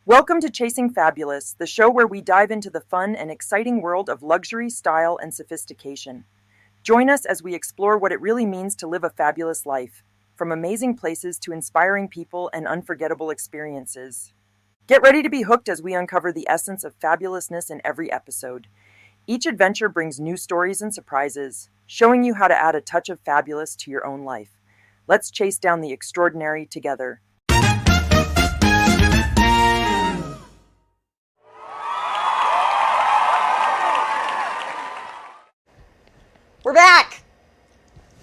Welcome to Chasing Fabulous, the show where we dive into the fun and exciting world of luxury, style, and sophistication. Join us as we explore what it really means to live a fabulous life, from amazing places to inspiring people and unforgettable experiences. Get ready to be hooked as we uncover the essence of fabulousness in every episode. Each adventure brings new stories and surprises, showing you how to add a touch of fabulous to your own life. Let's chase down the extraordinary together. We're back.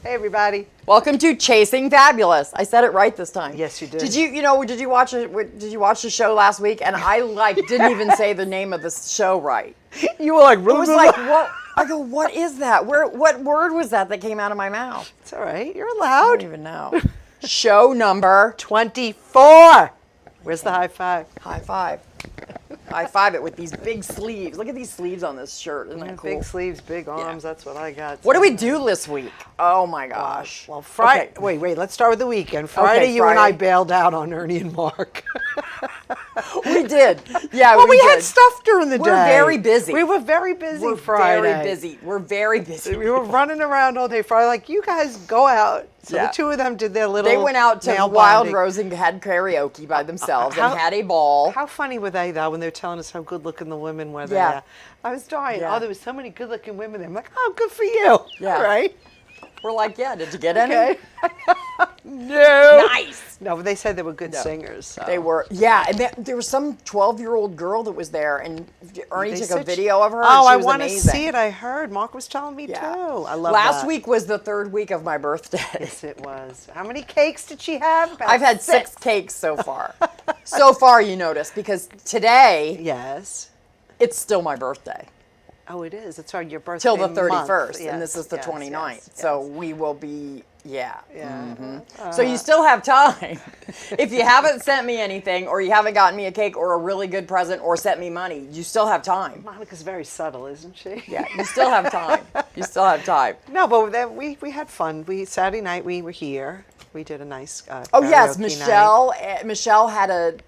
Hey everybody! Welcome to Chasing Fabulous. I said it right this time. Yes, you did. Did you watch it? Did you watch the show last week? And I didn't even say the name of the show right. You were like, I was like, what? I go, what is that? What word was that came out of my mouth? It's all right. You're I allowed. don't even know. Show number 24. Where's the high five? high five. High five it with these big sleeves. Look at these sleeves on this shirt. Isn't that cool? Big sleeves, big arms. That's what I got. What do we do this week? Oh my gosh. Well, Friday. Okay. Wait. Let's start with the weekend. Friday, you and I bailed out on Ernie and Mark. We did. Yeah, well, we did. had stuff during the day. We're very busy. We were very busy We're Friday. very busy. We're very busy. We were running around all day Friday. Like, you guys go out. So Yeah. the two of them did their little. They went out to nail Wild bonding. Rose and had karaoke by themselves How- and had a ball. How funny were they though when they were telling us how good looking the women were there? Yeah. I was dying. Yeah. Oh, there was so many good looking women there. I'm like, oh, good for you. Yeah. All right. We're like, yeah, did you get any? Okay. No. Nice. No, but they said they were good singers. So. They were, yeah, and there was some 12-year-old girl that was there, and Ernie They took said a video of her. Oh, and she I was want to amazing. see it. I heard. Mark was telling me Yeah. too. I love Last that. week was the third week of my birthday. Yes, it was. How many cakes did she have? About I've had 6 cakes so far. So far, you notice, because today, Yes. it's still my birthday. Oh, it is. It's your birthday Till the month. 31st, Yes, and this is the yes, 29th. yes, So yes. we will be, yeah. Yeah. So you still have time. If you haven't sent me anything, or you haven't gotten me a cake or a really good present or sent me money, you still have time. Monica's very subtle, isn't she? Yeah, you still have time. You still have time. No, but then we had fun. Saturday night we were here. We did a nice. Oh yes, karaoke night. Michelle had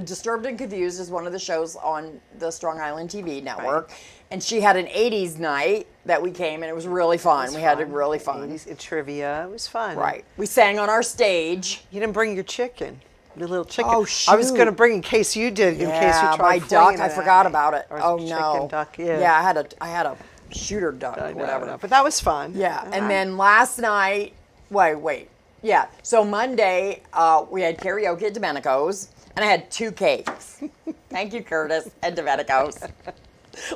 Disturbed and Confused is one of the shows on the Strong Island TV network, and she had an '80s night that we came, and it was really fun. We had it really fun. 80s trivia. It was fun. Right. We sang on our stage. You didn't bring your chicken. Your little chicken. Oh, I was shoot. going to bring in case you did. In case you tried my flinging duck. it I at forgot me. about it. Or Oh chicken, no. duck. Yeah. Yeah, I had a shooter duck I or know, whatever. I know. But that was fun. Yeah, and then last night, wait. Yeah, so Monday, we had karaoke at Domenico's, and I had 2 cakes. Thank you, Curtis, and Domenico's.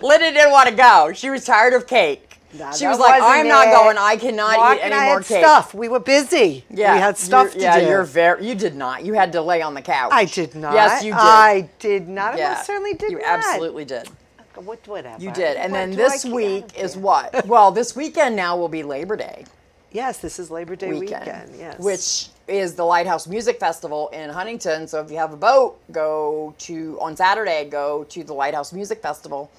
Linda didn't want to go. She was tired of cake. No, She that was like, wasn't I'm not it. going. I cannot Mark eat and any I more had cake. stuff. We were busy. Yeah, We had stuff to do. You did not. You had to lay on the couch. I did not. Yes, you did. I did not. Yeah, I most certainly did you not. absolutely did. Whatever. You did. And What then do this I week care? is what? Well, this weekend now will be Labor Day. Yes, this is Labor Day weekend. Yes. Which is the Lighthouse Music Festival in Huntington. So if you have a boat, on Saturday, go to the Lighthouse Music Festival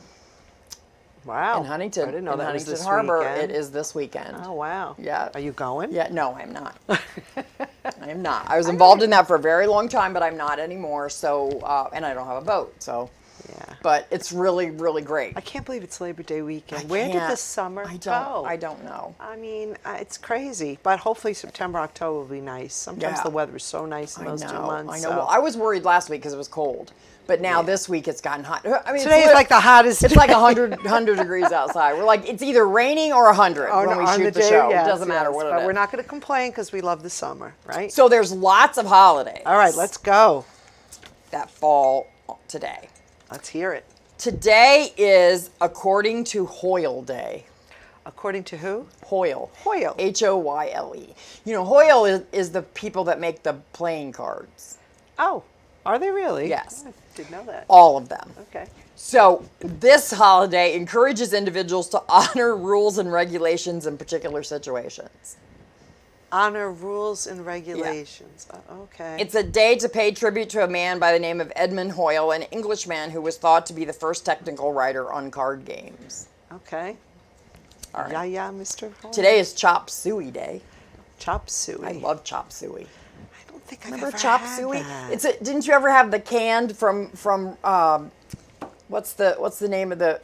Wow. in Huntington. I didn't know in that Huntington was this Harbor. weekend. It is this weekend. Oh wow. Yeah. Are you going? Yeah, no, I'm not. I am not. I was involved in that for a very long time, but I'm not anymore. So, and I don't have a boat. So, Yeah. but it's really, really great. I can't believe it's Labor Day weekend. Where did the summer go? I don't know. I mean, it's crazy. But hopefully September, October will be nice. Sometimes Yeah. the weather is so nice in those 2 months. I know. so- Well, I was worried last week because it was cold, but now this week it's gotten hot. I mean, Today is like the hottest. It's like 100 degrees outside. We're like, it's either raining or 100 on, when we on shoot the day, show. yes, It doesn't matter yes, what it but is. we're not going to complain because we love the summer, right? So there's lots of holidays. All right, let's go. That fall today. Let's hear it. Today is according to Hoyle Day. According to who? Hoyle. Hoyle. Hoyle. You know, Hoyle is the people that make the playing cards. Oh, are they really? Yes. I didn't know that. All of them. Okay. So this holiday encourages individuals to honor rules and regulations in particular situations. Honor rules and regulations. Okay. It's a day to pay tribute to a man by the name of Edmund Hoyle, an Englishman who was thought to be the first technical writer on card games. Okay. All right. Yeah, Mr. Hoyle. Today is Chop Suey Day. Chop suey. I love chop suey. I don't think I've Remember ever chop had suey? that. Didn't you ever have the canned from what's the name of the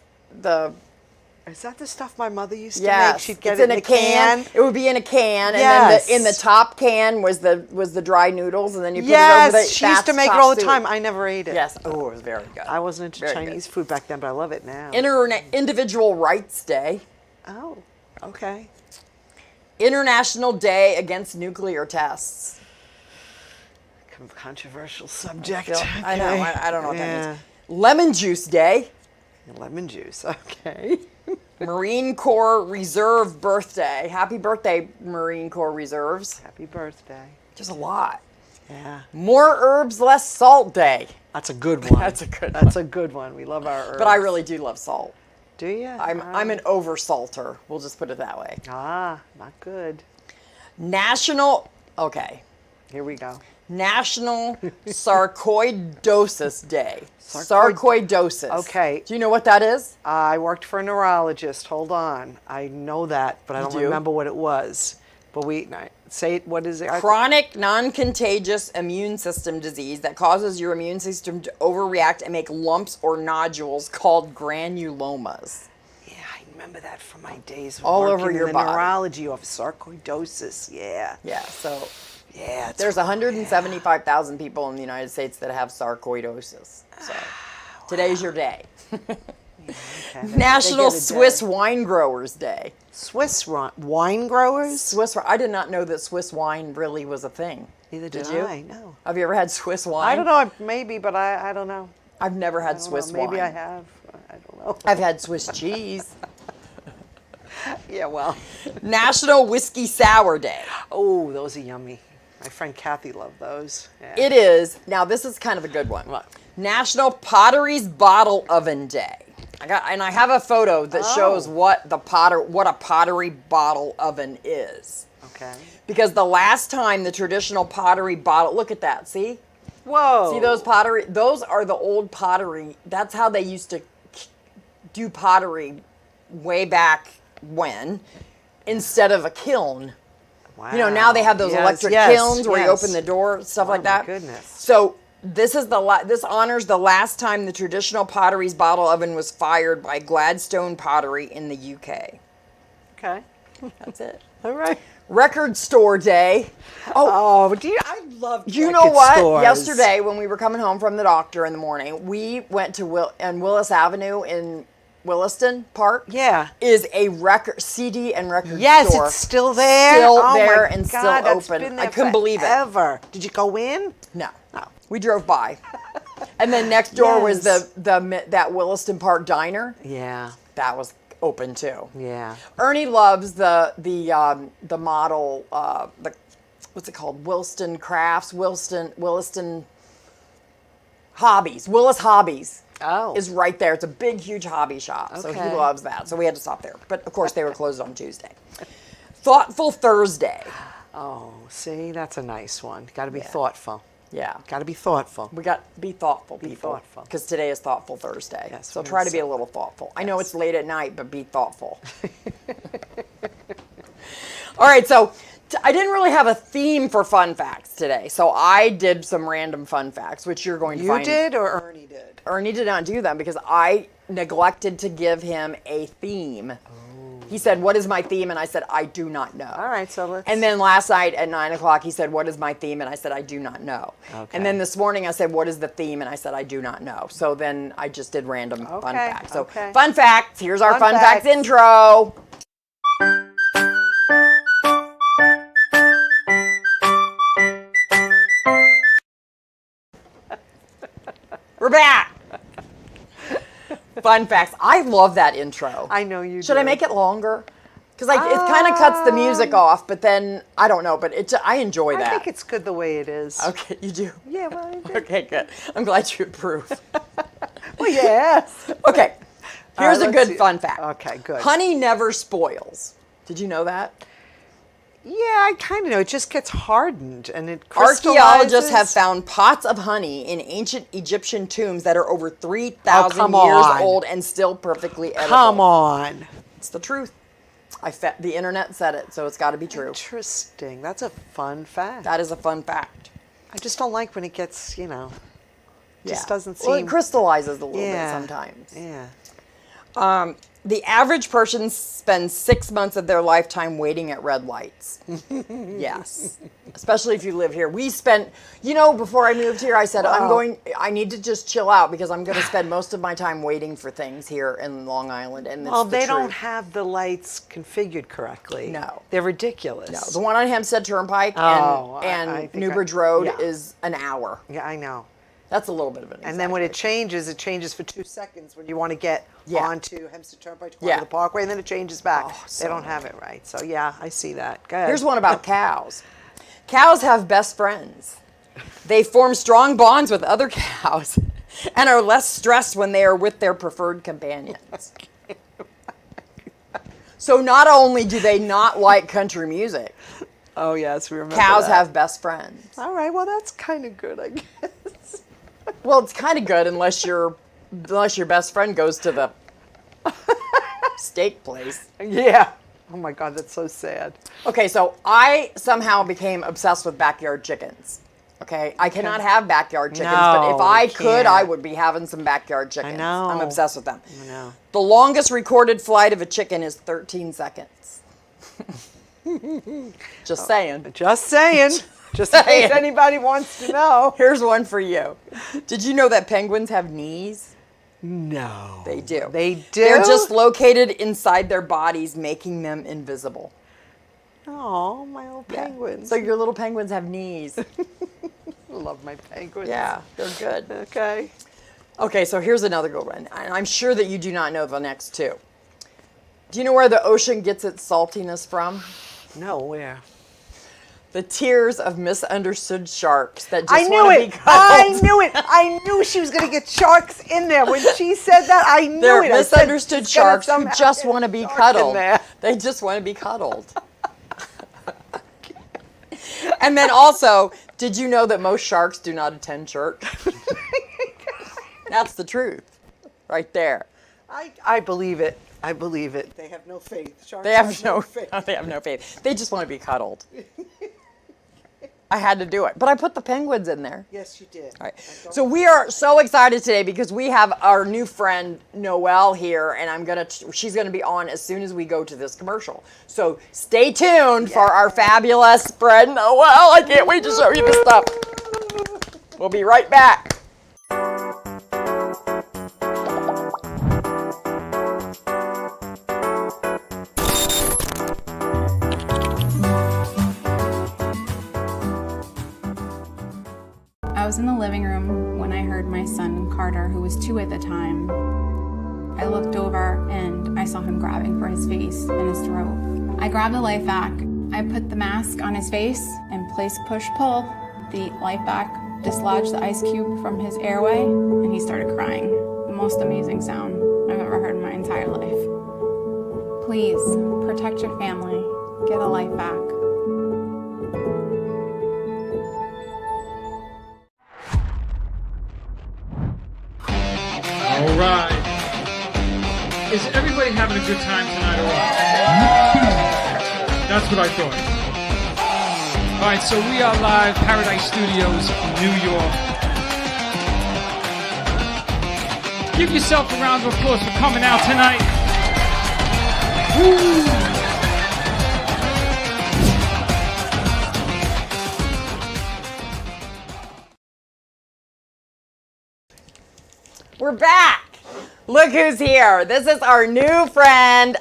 Is that the stuff my mother used to make? Yes, She'd get it's it in a can. It would be in a can, Yes. and then in the top can was the dry noodles, and then you put it Yes, over the. she used to that's make it chop all the suey. time. I never ate it. Yes. Oh, it was very good. I wasn't into Very Chinese good. food back then, but I love it now. Individual Rights Day, Oh, okay. International Day Against Nuclear Tests. Controversial subject. I know. I don't know what that Yeah. means. Lemon Juice Day, Lemon juice. Okay. Marine Corps Reserve Birthday. Happy birthday, Marine Corps Reserves. Happy birthday. Just a lot. Yeah. More Herbs, Less Salt Day. That's a good one. That's a good That's a good one. We love our herbs. But I really do love salt. Do you? I'm an over salter. We'll just put it that way. not good. Okay. Here we go. National Sarcoidosis Day. Sarcoid- Sarcoidosis. Okay. Do you know what that is? I worked for a neurologist. Hold on. I know that, but I don't do? remember what it was. But say it. What is it? Chronic non-contagious immune system disease that causes your immune system to overreact and make lumps or nodules called granulomas. Yeah, I remember that from my days All working over in your the body. neurology office. Sarcoidosis. Yeah. Yeah, so Yeah. there's 175,000 people in the United States that have sarcoidosis. So today's your day. Okay. National They get a Swiss day. Wine Growers Day. Swiss wine growers. I did not know that Swiss wine really was a thing. Neither Did did you? I. No. Have you ever had Swiss wine? I don't know. Maybe, but I don't know. I've never I had don't Swiss know. wine. Maybe I have. I don't know. I've had Swiss cheese. Yeah. Well. National Whiskey Sour Day. Oh, those are yummy. My friend Kathy loved those. Yeah. It is. Now this is kind of a good one. What? National Potteries Bottle Oven Day. I have a photo that shows what a pottery bottle oven is. Okay. Because the last time the traditional pottery bottle, look at that, see? Whoa. See those pottery, those are the old pottery. That's how they used to do pottery way back when, instead of a kiln. Wow. You know, now they have those Yes, electric yes, kilns where you yes. open the door, stuff like my that. goodness. So this is this honors the last time the traditional potteries bottle oven was fired by Gladstone Pottery in the UK. Okay. That's it. All right. Record Store Day. Oh, I love. You know what? Yesterday, when we were coming home from the doctor in the morning, we went to Willis Avenue in Williston Park. Yeah. Is a CD and record Yes, store. it's still there. Still Oh there my and God, still that's open. been there I couldn't believe it. Ever. Did you go in? No. We drove by. And then next door was Yes. that Williston Park Diner. Yeah. That was open too. Yeah. Ernie loves the model, what's it called? Williston Crafts, Williston Hobbies. Willis Hobbies. Oh. Is right there. It's a big, huge hobby shop. So he Okay. loves that. So we had to stop there. But of course they were closed on Tuesday. Thoughtful Thursday. Oh, see, that's a nice one. Got to be thoughtful. Yeah. Got to be thoughtful. We got to be thoughtful, people. thoughtful. Because today is Thoughtful Thursday. Yes, so we're try gonna to be a say- little thoughtful. I know it's late at night, but be thoughtful. All right, so I didn't really have a theme for fun facts today. So I did some random fun facts, which you're going to You find. did or Ernie did? Ernie did not do them because I neglected to give him a theme. He said, "What is my theme?" And I said, "I do not know." All right, so let's. And then last night at 9 o'clock, he said, "What is my theme?" And I said, "I do not know." Okay. And then this morning I said, "What is the theme?" And I said, "I do not know." So then I just did random fun Okay, facts. So okay. fun facts. Here's our Fun fun facts facts. intro. We're back. Fun facts. I love that intro. I know you Should do. I make it longer? Because it kind of cuts the music off, but then I don't know. But I enjoy that. I think it's good the way it is. Okay, you do. Yeah, well, I did. Okay, good. I'm glad you approve. Well, yes. Okay, here's a let's good see. fun fact. Okay, good. Honey never spoils. Did you know that? Yeah, I kind of know. It just gets hardened and it crystallizes. Archaeologists have found pots of honey in ancient Egyptian tombs that are over 3,000 come years on. old and still perfectly edible. Come on. It's the truth. The internet said it, so it's got to be true. Interesting. That's a fun fact. That is a fun fact. I just don't like when it gets, just Yeah. doesn't seem. Well, it crystallizes a little bit Yeah. sometimes. Yeah. The average person spends 6 months of their lifetime waiting at red lights. Yes. Especially if you live here. We spent, before I moved here, I said, I need to just chill out because I'm going to spend most of my time waiting for things here in Long Island. And Well, it's the they don't truth. have the lights configured correctly. No. They're ridiculous. No, the one on Hempstead Turnpike I and think Newbridge Road yeah. is an hour. Yeah, I know. That's a little bit of an And then when it exaggeration. changes for 2 seconds when you want to get Yeah. onto Hempstead Turnpike to go Yeah. to the Parkway, and then it changes back. Oh, They so don't have it right. So yeah, I see that. Go ahead. Here's one about cows. Cows have best friends. They form strong bonds with other cows and are less stressed when they are with their preferred companions. So not only do they not like country music, Oh yes, we remember. cows that. have best friends. All right, well that's kind of good, I guess. Well, it's kind of good unless your best friend goes to the steak place. Yeah. Oh my God, that's so sad. Okay, so I somehow became obsessed with backyard chickens. Okay, I cannot have backyard chickens, but if No, I you could, I can't. would be having some backyard chickens. know. I'm obsessed with them. I know. The longest recorded flight of a chicken is 13 seconds. Just saying. Just saying. Just in case anybody wants to know. Here's one for you. Did you know that penguins have knees? No. They do. They do? They're just located inside their bodies, making them invisible. Oh, my old penguins. So your little penguins have knees. love my penguins. Yeah, they're good. Okay. Okay, so here's another good one. And I'm sure that you do not know the next two. Do you know where the ocean gets its saltiness from? No, where? The tears of misunderstood sharks that just I knew want to be it. cuddled. I knew it. I knew she was going to get sharks in there. When she said that, I knew They're it. I said, misunderstood "It's gonna sharks who somehow just get want to be shark in cuddled. there." They just want to be cuddled. And then also, did you know that most sharks do not attend church? That's the truth, right there. I believe it. I believe it. They have no faith. Sharks They have no faith. They have no faith. They just want to be cuddled. I had to do it, but I put the penguins in there. Yes, you did. All right. So we are so excited today because we have our new friend Noelle here, and she's gonna be on as soon as we go to this commercial. So stay tuned for our fabulous friend Noelle. I can't wait to show you the stuff. We'll be right back. I was in the living room when I heard my son Carter, who was 2 at the time. I looked over and I saw him grabbing for his face and his throat. I grabbed the life vac. I put the mask on his face and placed push-pull. The life vac dislodged the ice cube from his airway and he started crying. The most amazing sound I've ever heard in my entire life. Please protect your family. Get a life vac. All right. Is everybody having a good time tonight or what? That's what I thought. All right, so we are live, Paradise Studios, New York. Give yourself a round of applause for coming out tonight. Woo! We're back. Look who's here. This is our new friend,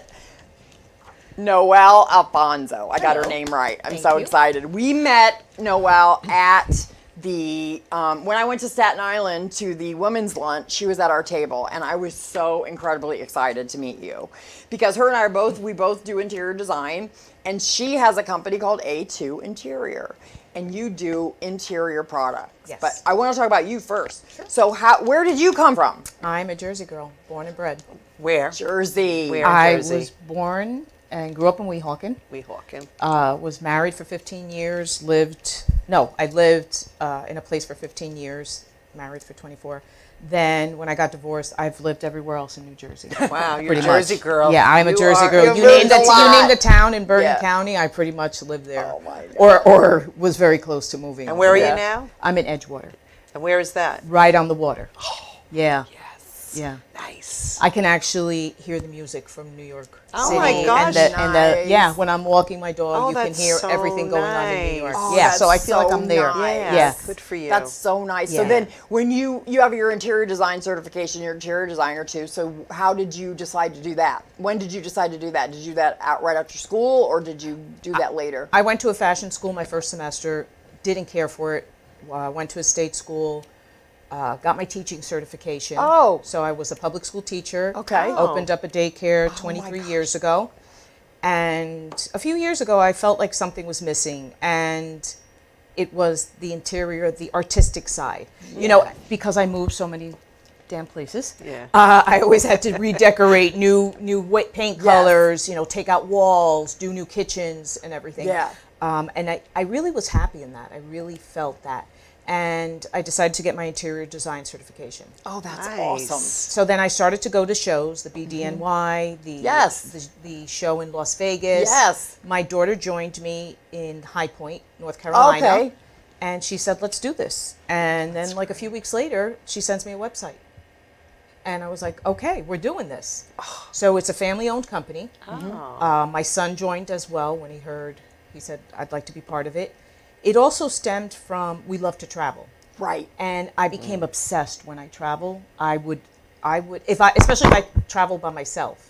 Noelle Alfonso. I got her name right. I'm so excited. We met Noelle at the, when I went to Staten Island to the women's lunch, she was at our table, and I was so incredibly excited to meet you. Because her and I we both do interior design, and she has a company called A2 Interior. And you do interior products. Yes. But I want to talk about you first. Sure. So where did you come from? I'm a Jersey girl, born and bred. Where? Jersey. Where? I Jersey. was born and grew up in Weehawken. Weehawken. Was married for 15 years. I lived in a place for 15 years. Married for 24. Then when I got divorced, I've lived everywhere else in New Jersey. Wow, you're a Pretty Jersey much. girl. Yeah, I'm a You Jersey are- girl. you've You moved name a lot. the town in Bergen Yeah. County, I pretty much lived there. Oh, my God. Or was very close to moving. And where are over. you now? I'm in Edgewater, And where is that? right on the water. Yeah. Yes. Yeah. Nice. I can actually hear the music from New York Oh City. my gosh, and yeah, nice. when I'm walking my dog, Oh, you can that's hear so everything going on in New York. nice. Oh, Yeah, that's so I feel like so I'm there. nice. Yeah. Good for you. That's so nice. So Yeah. then, when you have your interior design certification, you're an interior designer too. So how did you decide to do that? When did you decide to do that? Did you do that right after school, or did you do that later? I went to a fashion school my first semester, didn't care for it. Went to a state school, got my teaching certification. Oh. So I was a public school teacher. Okay. Opened up a daycare my 23 gosh. years ago. And a few years ago, I felt like something was missing. And it was the interior, the artistic side. You know, because I moved so many damn places. Yeah. I always had to redecorate new paint colors, you know, take out walls, do new kitchens and everything. Yeah. And I really was happy in that. I really felt that. And I decided to get my interior design certification. Oh, that's Nice. awesome. So then I started to go to shows, the BDNY, Yes. the show in Las Vegas. Yes. My daughter joined me in High Point, North Carolina. Okay. And she said, let's do this. And then like a few weeks later, she sends me a website. And I was like, okay, we're doing this. So it's a family-owned company. My son joined as well when he heard. He said, I'd like to be part of it. It also stemmed from, we love to travel. Right. And I became obsessed when I travel. I would, especially if I travel by myself.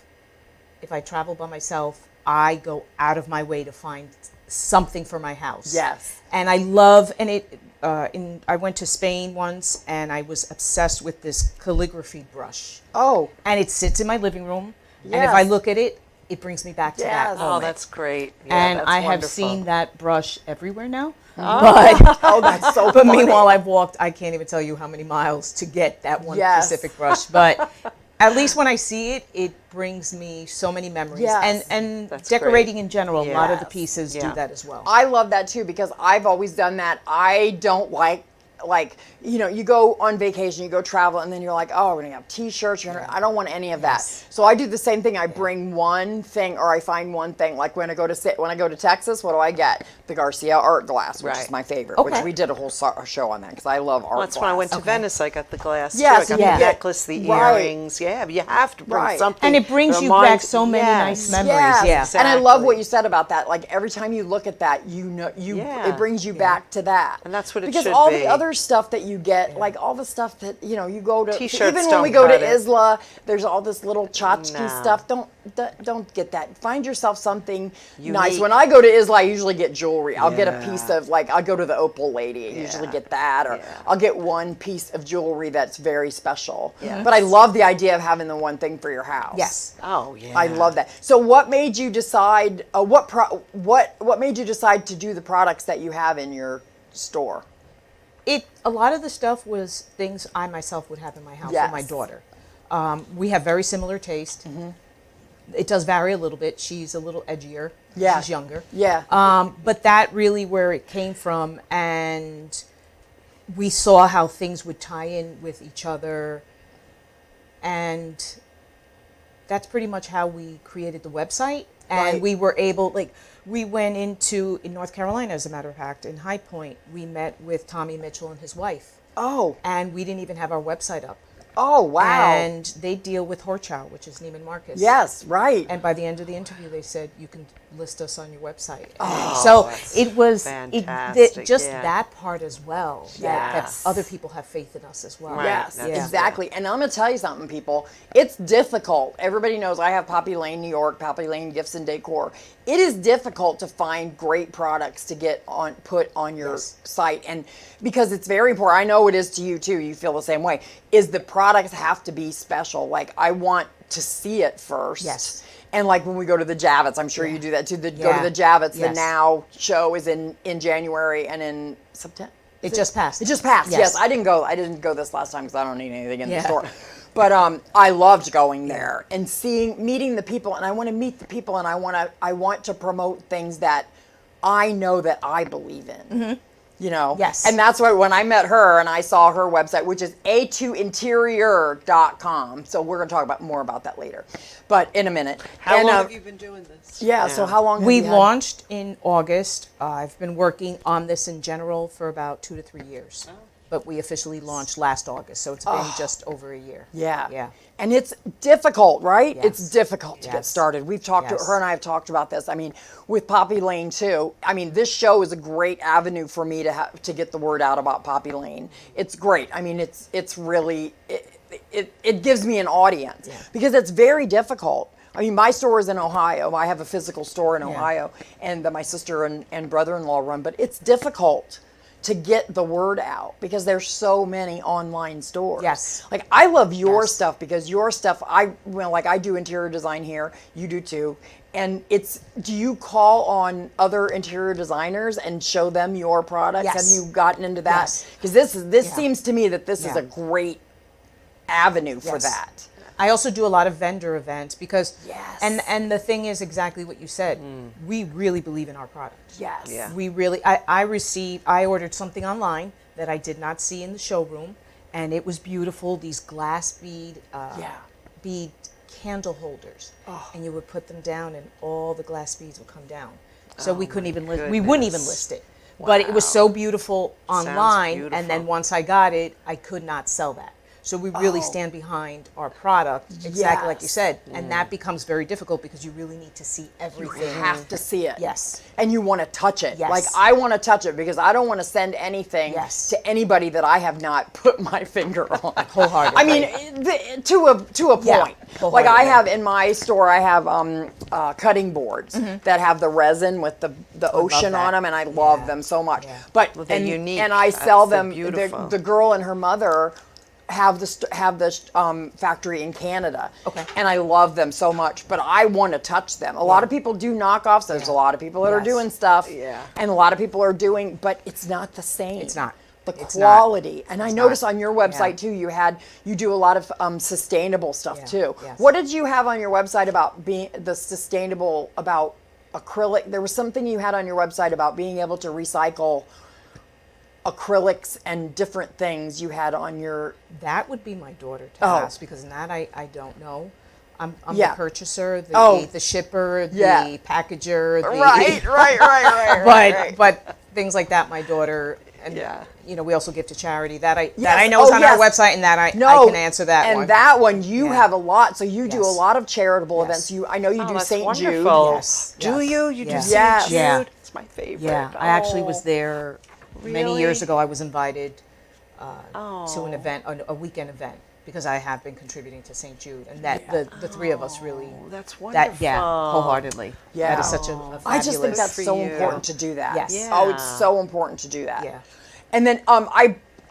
If I travel by myself, I go out of my way to find something for my house. Yes. And I love, and I went to Spain once and I was obsessed with this calligraphy brush. Oh. And it sits in my living room. And if I Yes. look at it, it brings me back to Yes. that Oh, moment. that's great. Yeah, And that's I have wonderful. seen that brush everywhere now. But Oh, that's so but funny. meanwhile, I've walked, I can't even tell you how many miles to get that one Yes. specific brush. But at least when I see it, it brings me so many memories. Yes. And That's decorating great. in general, a lot of the Yes. pieces Yeah. do that as well. I love that too because I've always done that. I don't like, you know, you go on vacation, you go travel, and then you're like, oh, we're gonna have T-shirts. I don't want any of that. So I do the same thing. I bring one thing, or I find one thing. Like when I go to Texas, what do I get? The Garcia art glass, which is Right. my favorite. Okay. Which we did a whole show on that because I love art. Well, that's glass. when I went to Venice. I got the glass. Yes, too. I got yeah. the necklace, the Right. earrings. Yeah, you have to bring Right. something. And it brings that you back reminds- so many nice memories. Yes. Yeah. And I love Exactly. what you said about that. Like every time you look at that, Yeah. it brings you back to that. And that's what it because should all be. the other stuff that you get, like all the stuff that you go to. T-shirts even when don't we go to cut it. Isla, there's all this little tchotchke No. stuff. Don't get that. Find yourself something nice. Unique. When I go to Isla, I usually get jewelry. I'll get a Yeah. piece of I'll go to the Opal Lady. I usually get that, or Yeah. I'll get one piece of jewelry that's very special. Yes. But I love the idea of having the one thing for your house. Yes. Oh, yeah. I love that. So, what made you decide? What made you decide to do the products that you have in your store? A lot of the stuff was things I myself would have in my house Yes. with my daughter. We have very similar taste. It does vary a little bit. She's a little edgier. Yeah. She's younger. Yeah. But that really where it came from, and we saw how things would tie in with each other, and that's pretty much how we created the website. And Right. we were able, we went in North Carolina, as a matter of fact, in High Point, we met with Tommy Mitchell and his wife, Oh. and we didn't even have our website up. Oh, wow. And they deal with Horchow, which is Neiman Marcus. Yes, right. And by the end of the interview, they said, you can list us on your website. Oh, so it was fantastic, just yeah. that part as well. That Yes. other people have faith in us as well. Right. Yes, That's- exactly. And I'm going to tell you something, people. It's difficult. Everybody knows I have Poppy Lane, New York, Poppy Lane Gifts and Decor. It is difficult to find great products to get put on your site, and because it's very important. I know it is to you too. You feel the same way. Is the products have to be special? Like I want to see it first. Yes. And like when we go to the Javits, I'm sure you do that too. Go to Yeah. the Javits. The Yes. Now show is in January and in September. It just passed. It just passed. Yes. Yes, I didn't go this last time because I don't need anything in the Yeah. store. But I loved going there and meeting the people, and I want to meet the people, and I want to promote things that I know that I believe in. You know? Yes. And that's why when I met her and I saw her website, which is a2interior.com. So we're going to talk more about that later. But in a minute. How long have you been doing this? Yeah, so how long have We you had- launched in August. I've been working on this in general for about 2 to 3 years. But we officially launched last August, so it's been just over a year. Yeah. Yeah. And it's difficult, right? Yes. It's difficult to get Yes. started. We've talked to Yes. her and I have talked about this. I mean, with Poppy Lane too. I mean, this show is a great avenue for me to get the word out about Poppy Lane. It's great. I mean, it's really it gives me an audience because it's very difficult. I mean, my store is in Ohio. I have a physical store in Ohio, and that my sister and brother-in-law run. But it's difficult to get the word out because there's so many online stores. Yes. Like I love your stuff because your stuff, I do interior design here, you do too. And do you call on other interior designers and show them your products? Yes. Have you gotten into that? Yes. Because this seems to me that this is a great avenue for that. I also do a lot of vendor events because, Yes. and the thing is exactly what you said. We really believe in our product. Yes. Yeah. We really, I ordered something online that I did not see in the showroom, and it was beautiful. These glass bead candle holders, and you would put them down, and all the glass beads would come down. So we couldn't even list. We wouldn't even list it. But it was so beautiful online, and then beautiful. once I got it, I could not sell that. So we really stand behind our product, exactly like you said, and that becomes very difficult because you really need to see everything. You have to see it. Yes. And you want to touch it. Yes. Like I want to touch it because I don't want to send anything Yes. to anybody that I have not put my finger on. Wholeheartedly. I mean, to a point. Yeah, Like I wholeheartedly. have in my store, I have cutting boards that have the resin with the ocean that. on them, and I love them so much. Yeah. But Well, they're unique. and I sell They're them. beautiful. The girl and her mother have the factory in Canada. Okay. And I love them so much, but I want to touch them. A lot of people do knockoffs. There's a lot of people that are Yes. doing stuff. Yeah. And a lot of people are doing, but it's not the same. It's not. The It's quality. not. And I It's noticed not. on your website Yeah. too, you do a lot of sustainable stuff Yeah. too. Yes. What did you have on your website about being the sustainable about acrylic? There was something you had on your website about being able to recycle acrylics and different things you had on your. That would be my daughter to Oh. ask because that I don't know. I'm Yeah. the purchaser, Oh. the shipper, Yeah. the packager, the, right. but things like that, my daughter, and Yeah. you know, we also give to charity. That I Yes. know is Oh, on yes. our website, and that I No, can answer that and one. that one you Yeah. have a lot. So you do a Yes. lot of charitable Yes. events. I know you do that's St. Jude. wonderful. Yes, Do yes, you? You do yeah. St. Yes. Jude? Yeah. It's my favorite. Yeah, I actually was Oh. there many Really? years ago. I was invited to Oh. an event, a weekend event, because I have been contributing to St. Jude, and that the three of us really. That's That yeah, wonderful. wholeheartedly. Yeah. That is such a fabulous. I just think that's for so you. important to do that. Yes. Yeah. Oh, it's so important to do that. Yeah. And then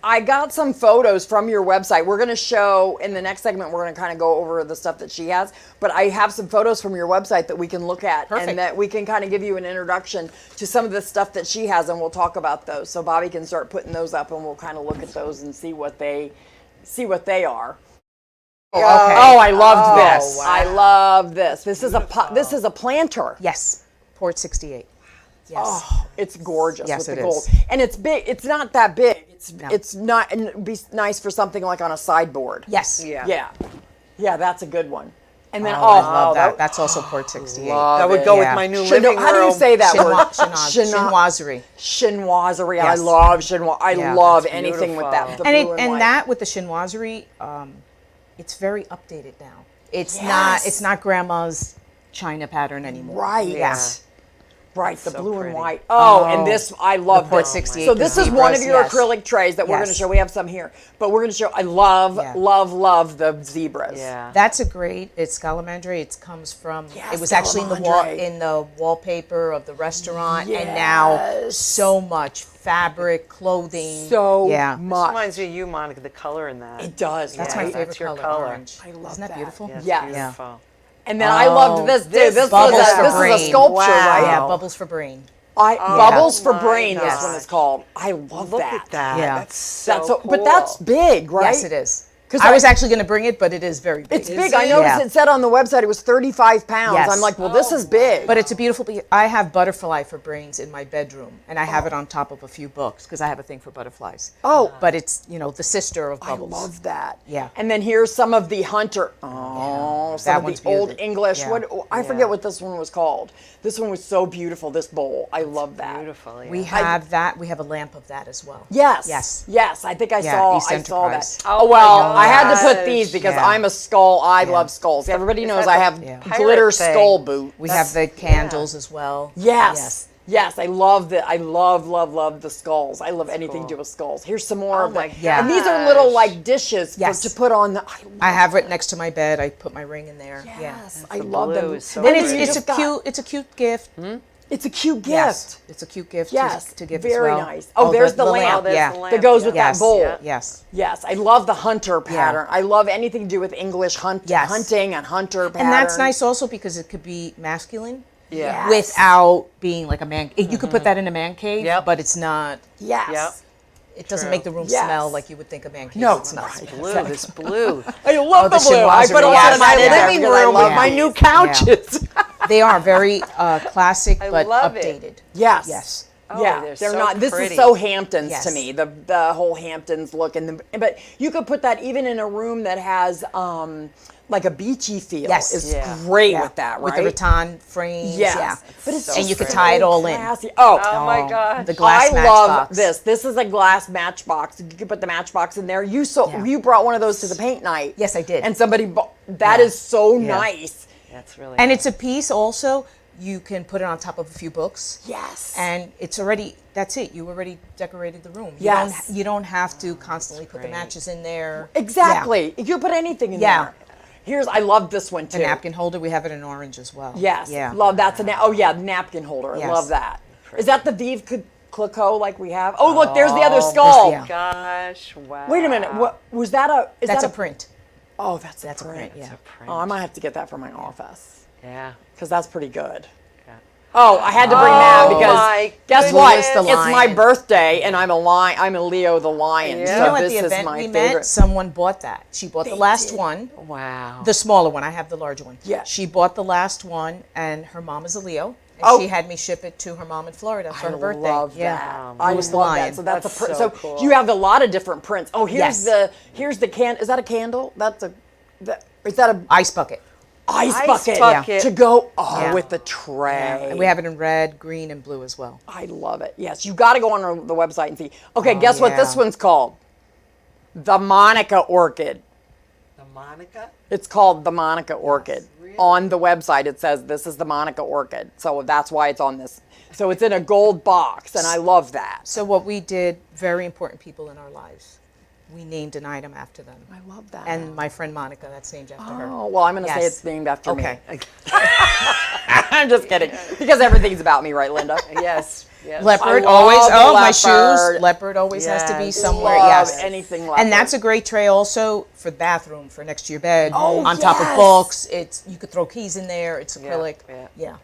I got some photos from your website. We're going to show in the next segment. We're going to kind of go over the stuff that she has. But I have some photos from your website that we can look at, Perfect. and that we can kind of give you an introduction to some of the stuff that she has, and we'll talk about those. So Bobby can start putting those up, and we'll kind of look at those and see what they are. Oh, okay. Oh, I loved Oh, this. wow. I love this. This is a planter. Yes, Port 68. Yes. Oh, it's gorgeous Yes, with it the gold. is. And it's big. It's not that big. No. It's not, and it'd be nice for something like on a sideboard. Yes. Yeah. Yeah, that's a good one. And then I love that. That's also Port 68. That would go Yeah. with my new living room. How do you say that word? Chinoiserie. Chinoiserie. I Yes. love chinoiserie. I Yeah. love That's anything with that. beautiful. The And blue and white. that with the chinoiserie, it's very updated now. It's Yes. not grandma's China pattern anymore. Right. Yeah. Right, the So blue pretty. and white. Oh, and this, I love The Port this. 68, So the this is one of zebras, your yes. acrylic trays that we're going to Yes. show. We have some here, but we're going to show. I love, Yeah. love the zebras. Yeah. That's a great. It's scalamandre. It comes from. Yes, It was actually scalamandre. in the wallpaper of the restaurant, and now Yes. so much fabric, clothing. So yeah. This much. reminds me of you, Monica, the color in that. It does. That's Yeah, my right? favorite that's your color, color. orange. I love Isn't that beautiful? Yes, Yes. beautiful. And then I loved this too. This Bubbles was for this is a brain. sculpture, Wow. right? Yeah, bubbles for brain. Bubbles for my Brain. This gosh. one is called. I love Look that. at that. Yeah. That's so That's so, cool. but that's big, right? Yes, it is. I was actually going to bring it, but it is very big. It's big. I noticed it said on the website it was 35 pounds. Yes. I'm like, well, this is big. But it's a beautiful piece. I have butterfly for brains in my bedroom, and I have it on top of a few books because I have a thing for butterflies. Oh. But it's, the sister of Bubbles. I love that. Yeah. And then here's some of the Hunter. Some That of one's the old beautiful. English. Yeah. I forget what this one was called. This one was so beautiful, this bowl. I love that. Beautiful. Yeah. We have that. We have a lamp of that as well. Yes. Yes. Yes. I think I Yeah, saw East that. Enterprise. Oh, well, my I had to put gosh. these because Yeah. I'm a skull. I love skulls. Everybody knows that I the have pirate glitter thing? skull boot. We have the candles as well. Yes. Yes, I love the. I love the skulls. I love anything to do with skulls. Here's some more of my them. Yeah. And these are little like dishes Yes. to put on the. I have it next to my bed. I put my ring in there. Yes, I the love blue them. is so And pretty. it's a cute gift. It's a cute gift. Yes. It's a cute gift Yes, to give very as well. nice. Oh, there's the lamp. Oh, there's yeah. the lamp. That goes with Yes. that bowl. Yeah. Yes. Yes, I love the hunter pattern. I love anything to do with English Yes. hunting and hunter pattern. And that's nice also because it could be masculine Yeah. without being like a man. You could put that in a man cave, Yep. but it's not. Yes. Yep. It doesn't True. make the room Yes. smell like you would think a man cave No, would smell. right. Blue. This blue. I love the the blue. I put a chinoiserie. lot of that Yes. in there living because I room love with my these. new couches. They are very classic but love it. updated. Yes. Yes. Yeah, they're they're so not. This pretty. is so Hamptons Yes. to me. The whole Hamptons look, but you could put that even in a room that has like a beachy feel. Yes. It's Yeah. great Yeah. with that, right? With the rattan frames. Yes. Yeah. But it's so And you could pretty. tie it all in. classy. Oh, Oh my God. The glass I matchbox. love this. This is a glass matchbox. You could put the matchbox in there. Yeah. You brought one of those to the paint night. Yes, I did. And somebody bought. That is so Yeah. nice. That's really. And it's a piece also. You can put it on top of a few books. Yes. And it's already, that's it. You already decorated the room. Yes. You don't have to constantly put the great. matches in there. Exactly. You could put anything in Yeah. there. I love this one too. The napkin holder, we have it in orange as well. Yes. Yeah. Love that's a oh yeah, the napkin holder. I Yes. love that. Is that the Vive Clicquot like we have? Oh look, there's the other skull. yeah. Gosh, wow. Wait a minute. What was that That's that a print. Oh, that's That's a a print. print, yeah. Oh, I might have to get that for my office Yeah. because that's pretty good. Oh, I had to bring that because my guess goodness. what? Louis the It's my lion. birthday and I'm a lion. I'm a Leo the lion. Yeah. So You know, at this the is event my we favorite. met, someone bought that. She bought the last did. one, Wow. the smaller one. I have the larger one. Yeah. She bought the last one, and her mom is a Leo. And Oh. she had me ship it to her mom in Florida for I her birthday. love yeah. that. I Louis the love lion. that. So that's That's a print. so So cool. you have a lot of different prints. Oh, here's Yes. the can. Is that a candle? Is that a Ice bucket. ice Ice bucket, bucket. to go Yeah. with the tray? And we have it in red, green, and blue as well. I love it. Yes, you got to go on the website and see. Okay, guess what this yeah. one's called? The Monica Orchid. The Monica. It's called the Monica Orchid. On the website, it says this is the Monica Orchid. So that's why it's on this. So it's in a gold box, and I love that. So what we did, very important people in our lives. We named an item after them. I love that. And my friend Monica, that's named after her. Oh, well, I'm going to say Yes. it's named after Okay. me. I'm just kidding. Because everything's about me, right, Linda? Yes. Yes. Leopard I always. love Oh, the my leopard. shoes. Leopard always has to be Yes. somewhere. Love Yes. anything leopard. And that's a great tray also for the bathroom, for next to your bed. Oh, on top of yes. books. You could throw keys in there. It's acrylic. yeah.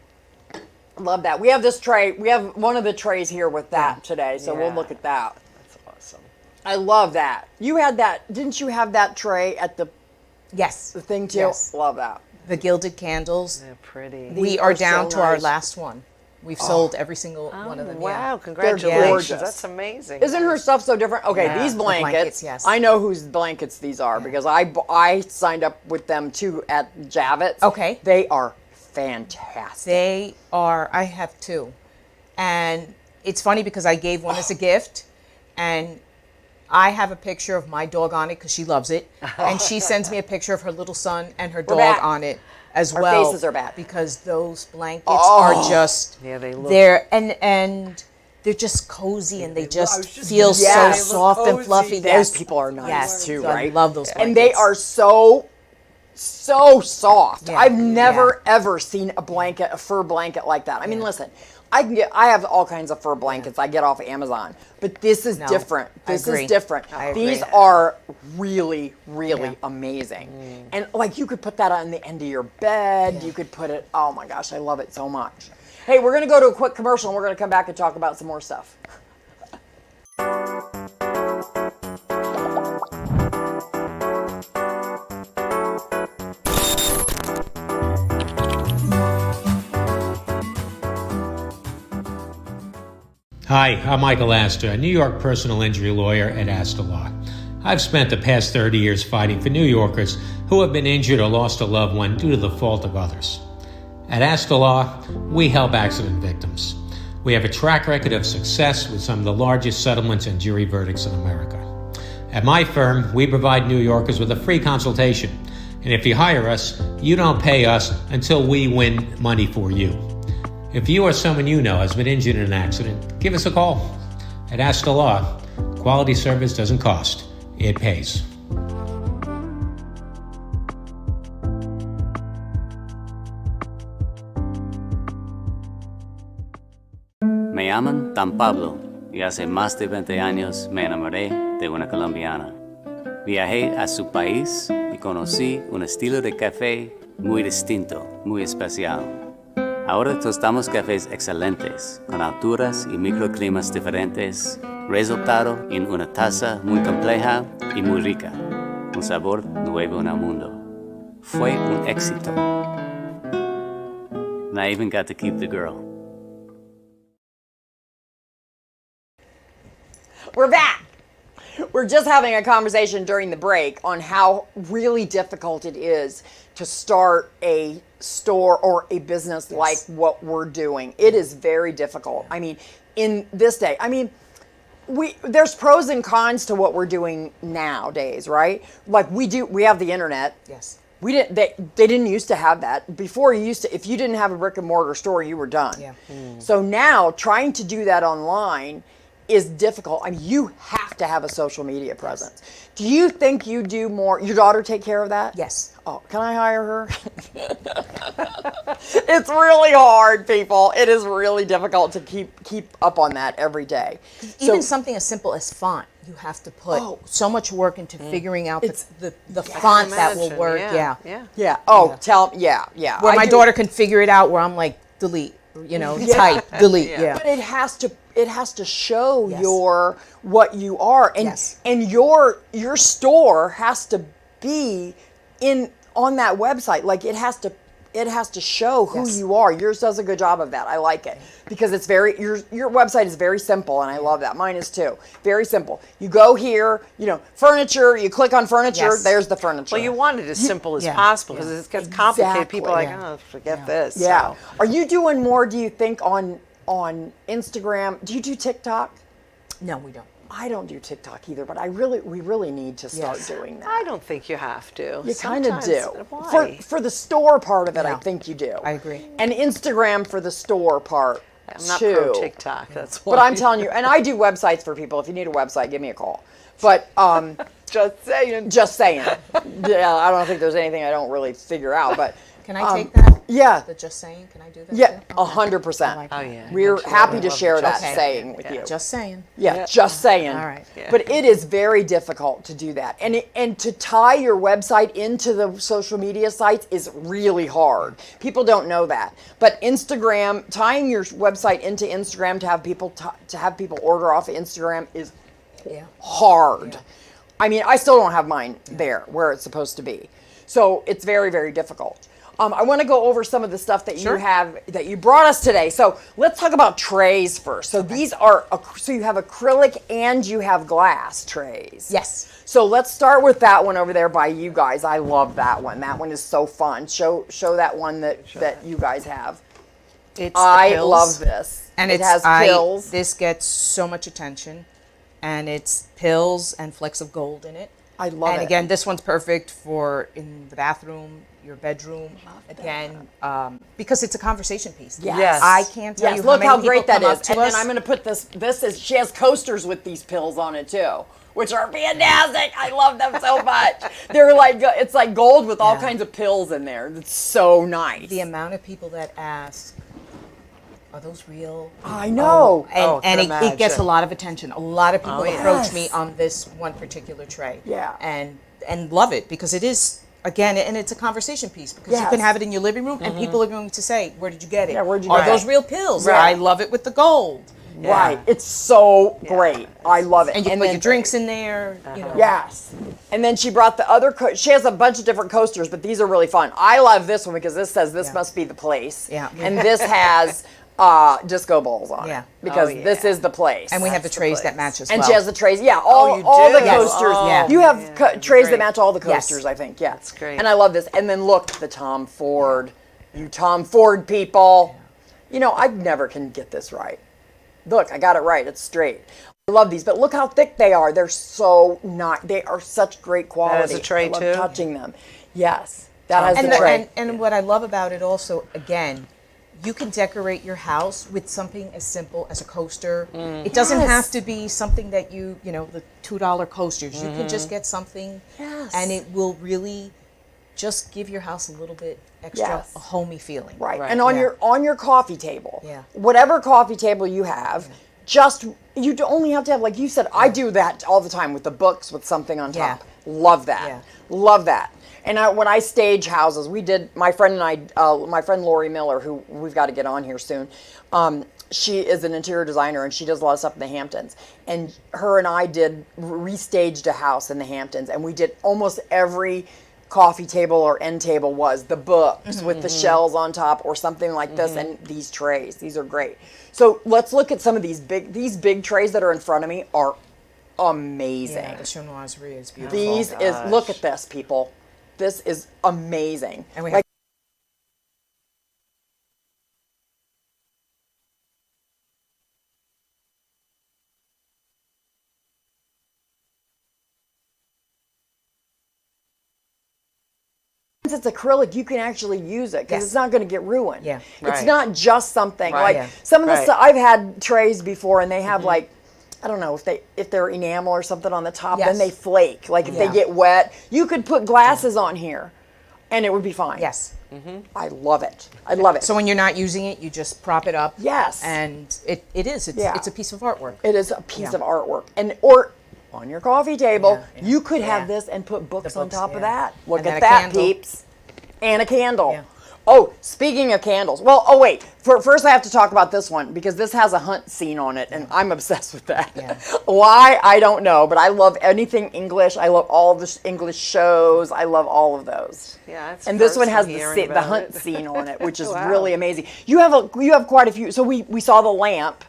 Love that. We have this tray. We have one of the trays here with that today, so we'll Yeah. look at that. That's awesome. I love that. You had that, didn't you have that tray at the Yes. thing too? Yes. Love that. The gilded candles. They're pretty. We These are are down so to our nice. last one. We've sold every single one of them. Wow! Yeah. Congratulations. gorgeous. That's amazing. Isn't her stuff so different? Okay, Yeah. these The blankets, blankets, yes. I know whose blankets these are because I signed up with them too at Javits. Okay. They are fantastic. They are, I have two. And it's funny because I gave one as a gift, and I have a picture of my dog on it because she loves it. And she sends me a picture of her little son and her dog back. on it as Our well. faces are back. Because those blankets are just, Yeah, they look- they're, and they're just cozy and they just feel Yes. so soft and fluffy. Those people are nice Yes, too, so right? I love those blankets. And they are so soft. Yeah. I've never Yeah. ever seen a fur blanket like that. I mean, listen, I have all kinds of fur blankets I get off Amazon, but this is No, different. I This is agree. different. I agree. These are really, really Yeah. amazing. And like you could put that on the end of your bed. You could put it, oh my gosh, I love it so much. Hey, we're gonna go to a quick commercial and we're gonna come back and talk about some more stuff. Hi, I'm Michael Astor, a New York personal injury lawyer at Astor Law. I've spent the past 30 years fighting for New Yorkers who have been injured or lost a loved one due to the fault of others. At Astor Law, we help accident victims. We have a track record of success with some of the largest settlements and jury verdicts in America. At my firm, we provide New Yorkers with a free consultation. And if you hire us, you don't pay us until we win money for you. If you or someone you know has been injured in an accident, give us a call. At Astor Law, quality service doesn't cost, it pays. Me llaman Dan Pablo y hace más de 20 años me enamoré de una colombiana. Viajé a su país y conocí un estilo de café muy distinto, muy especial. Ahora tostamos cafés excelentes, con alturas y microclimas diferentes, resultado en una taza muy compleja y muy rica, un sabor nuevo en el mundo. Fue un éxito. And I even got to keep the girl. We're back. We're just having a conversation during the break on how really difficult it is to start a store or a business like what we're doing. It is very difficult. I mean, in this day, there's pros and cons to what we're doing nowadays, right? Like we have the internet. Yes. They didn't used to have that. Before, if you didn't have a brick and mortar store, you were done. Yeah. So now trying to do that online is difficult. I mean, you have to have a social media presence. Do you think you do more? Your daughter take care of that? Yes. Oh, can I hire her? It's really hard, people. It is really difficult to keep up on that every day. Even something as simple as font, you have to put so much work into figuring out the font that will work. Yeah. Yeah. Where my daughter can figure it out, where I'm like, delete, type, delete. Yeah. But it has to show what you are, and your store has to be on that website. Like it has to show who you are. Yours does a good job of that. I like it because it's your website is very simple, and I love that. Mine is too. Very simple. You go here, furniture. You click on furniture. Yes. There's the furniture. Well, you want it as simple as possible because it gets complicated. People are like, forget this. Yeah. So. Are you doing more? Do you think on Instagram? Do you do TikTok? No, we don't. I don't do TikTok either, but we really need to start doing that. I don't think you have to. You kind of do. Why? For the store part of it, I think you do. I agree. And Instagram for the store part. I'm not too. pro TikTok. That's why. But I'm telling you, and I do websites for people. If you need a website, give me a call. But just saying. Just saying. Yeah, I don't think there's anything I don't really figure out. But can I take that? Yeah. The just saying. Can I do that? Yeah, too? 100%. Oh yeah. We're happy to share that Okay. saying with you. Just saying. Yeah, just saying. All right. Yeah. But it is very difficult to do that. And to tie your website into the social media sites is really hard. People don't know that. But Instagram, tying your website into Instagram to have people order off of Instagram is hard. Yeah. I mean, I still don't have mine there where it's supposed to be. So it's very, very difficult. I want to go over some of the stuff that you have that you brought us today. So let's talk about trays first. So these are so you have acrylic and you have glass trays. Yes. So let's start with that one over there by you guys. I love that one. That one is so fun. Show that one that you guys have. I love this. And it has pills. This gets so much attention, and it's pills and flecks of gold in it. I love it. And again, this one's perfect for in the bathroom, your bedroom. Again, because it's a conversation piece. Yes. I can't tell you look how how many great people that come is. up to And us. then I'm going to put this. She has coasters with these pills on it too, which are fantastic. I love them so much. They're like it's like gold with all kinds of pills in there. It's so nice. The amount of people that ask, are those real? I know. And it gets a lot of attention. A lot of people approach me on this one particular tray. Yeah. And love it because it is, again, and it's a conversation piece because you can have it in your living room and people are going to say, where did you get it? Yeah, where'd you Are get it? those real pills? Right. I love it with the gold. Right. It's so great. I love it. And you can put your drinks in there. You know. Yes. And then she brought the other, she has a bunch of different coasters, but these are really fun. I love this one because this says this must be the place. Yeah. And this has disco balls on Yeah. it because this is the place. And we have the trays that match as well. And she has the trays. Yeah, all you the do? coasters. Yeah. You have trays that Great. match all the coasters, I think. Yeah. That's great. And I love this. And then look, the Tom Ford. You Tom Ford people. You know, I never can get this right. Look, I got it right. It's straight. I love these, but look how thick they are. They're so not. They are such great quality. That has a tray, I love too? touching them. Yes, that has And, the tray. and what I love about it also, again, you can decorate your house with something as simple as a coaster. It doesn't Yes. have to be something that you know, the $2 coasters. You can just get something, and it will really just give your house a little bit extra Yes. a homey feeling. Right. And on your coffee table, Yeah. whatever coffee table you have, just you only have to have, like you said, I do that all the time with the books with something on top. Love that. Yeah. Love that. And when I stage houses, we did, my friend and I, my friend Lori Miller, who we've got to get on here soon, she is an interior designer and she does a lot of stuff in the Hamptons. And her and I restaged a house in the Hamptons, and we did almost every coffee table or end table was the books with the shells on top or something like this, and these trays. These are great. So let's look at some of these big trays that are in front of me are amazing. Yeah, the chinoiserie is beautiful. These look at this, people. This is amazing. And we have Since it's acrylic, you can actually use it because it's not going to get ruined. Yeah. It's Right. not just something Right. like Yeah. some of the Right. stuff. I've had trays before, and they have like, I don't know if they're enamel or something on the top, then Yes. they flake. Like if they Yeah. get wet, you could put glasses on here, and it would be fine. yes. I love it. I love it. So when you're not using it, you just prop it up. Yes. And it's a piece of artwork. It is a piece Yeah. of artwork, or on your coffee table, Yeah, yeah. you could have Yeah. this and put books on books, top of yeah. that. Look And at then a that, candle. peeps, and a candle. Yeah. Oh, speaking of candles, wait. First, I have to talk about this one because this has a hunt scene on it, and I'm obsessed with that. Yeah. Why I don't know, but I love anything English. I love all the English shows. I love all of those. Yeah, it's and this first one has I'm the hearing the about hunt it. scene on it, which is Wow. really amazing. You have quite a few. So we saw the lamp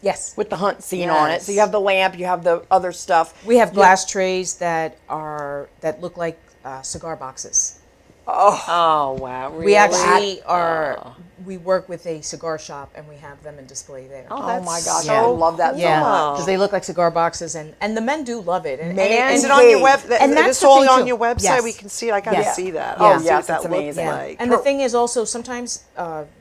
Yes. with the hunt scene on it. Yes. So you have the lamp, you have the other stuff. We have glass trays that look like cigar boxes. Oh, wow. Really? We actually we work with a cigar shop and we have them in display there. Oh, Oh that's my gosh, Yeah. I love that so Yeah, much. because they look like cigar boxes, and the men do love it. And, Man, Is it on your web? And that's it's the all thing, on too. your website. Yes. We can see it. I gotta Yes. see that. Oh, I see yes, what that it's looks amazing. like. And the thing is also sometimes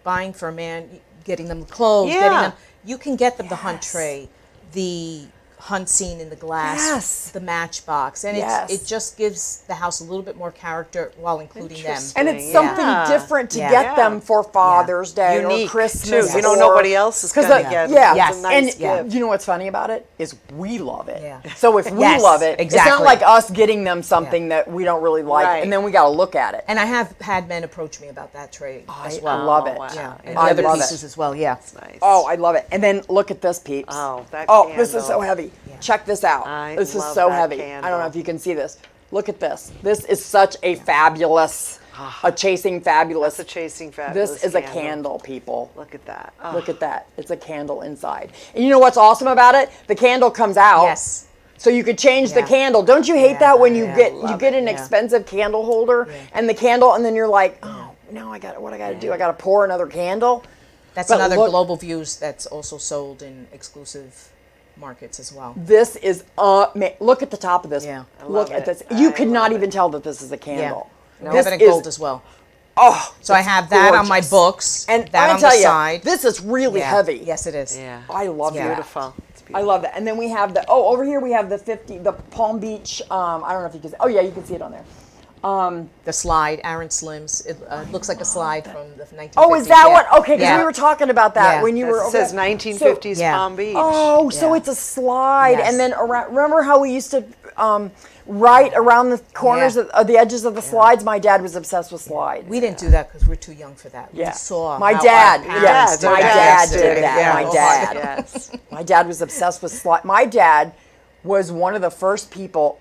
buying for a man, getting them clothes, Yeah. getting them, you can get them the hunt tray, the hunt scene in the glass, Yes. the matchbox, and Yes. it just gives the house a little bit more character while including them. Interesting. And it's Yeah. something different to Yeah. get them for Father's Day Unique, or Christmas. too. You know or- nobody else is 'cause gonna the- get it. Yeah, Yes. It's a nice and gift. you know what's funny about it is we love it. Yeah. So if we Yes, love it, it's not exactly. like us getting them something that we don't really like, Right. and then we got to look at it. And I have had men approach me about that tray as well. I love it. wow. Yeah, and I the other love it. pieces as well. Yeah. Nice. Oh, I love it. And then look at this, peeps. Oh, that this is candle. so heavy. Check this out. I This is love so that heavy. I don't know candle. if you can see this. Look at this. This is such a fabulous, a chasing fabulous. That's a chasing fabulous. This is a candle, people. Look at that. Look at that. It's a candle inside. And you know what's awesome about it? The candle comes out. Yes. So you could change the Yeah. candle. Don't you hate that when you yeah, get an expensive candle holder and the candle, and then you're like, oh, now I got what I got to do. I got to pour another candle. That's But another look- Global Views that's also sold in exclusive markets as well. This is look at the top of this. Yeah. I Look love at it. this. You I could not love even tell that this is a candle. Yeah. This I have it in gold as well. Oh, So I have that on my gorgeous. books, and that I on tell the you, side. this is really Yeah. heavy. Yes, it is. Yeah. I love Yeah. that. Beautiful. It's I beautiful. love that. And then we have over here we have the Palm Beach. I don't know if you can. Oh yeah, you can see it on there. The slide, Aaron Slim's. It looks like a slide from the 1950s. Oh, is that yeah. what? Okay, because Yeah. we were talking about that Yeah. when you were. It over says there. 1950s Yeah. Palm Beach. Oh, so Yeah. it's a slide, Yes. and then around. Remember how we used to right around the corners of the edges of the slides. My dad was obsessed with slides. We didn't do that because we're too young for that. Yeah. We saw My how dad, our yes, parents my did dad that. did that. Yeah. My dad. Yes. My dad was obsessed with slides. My dad was one of the first people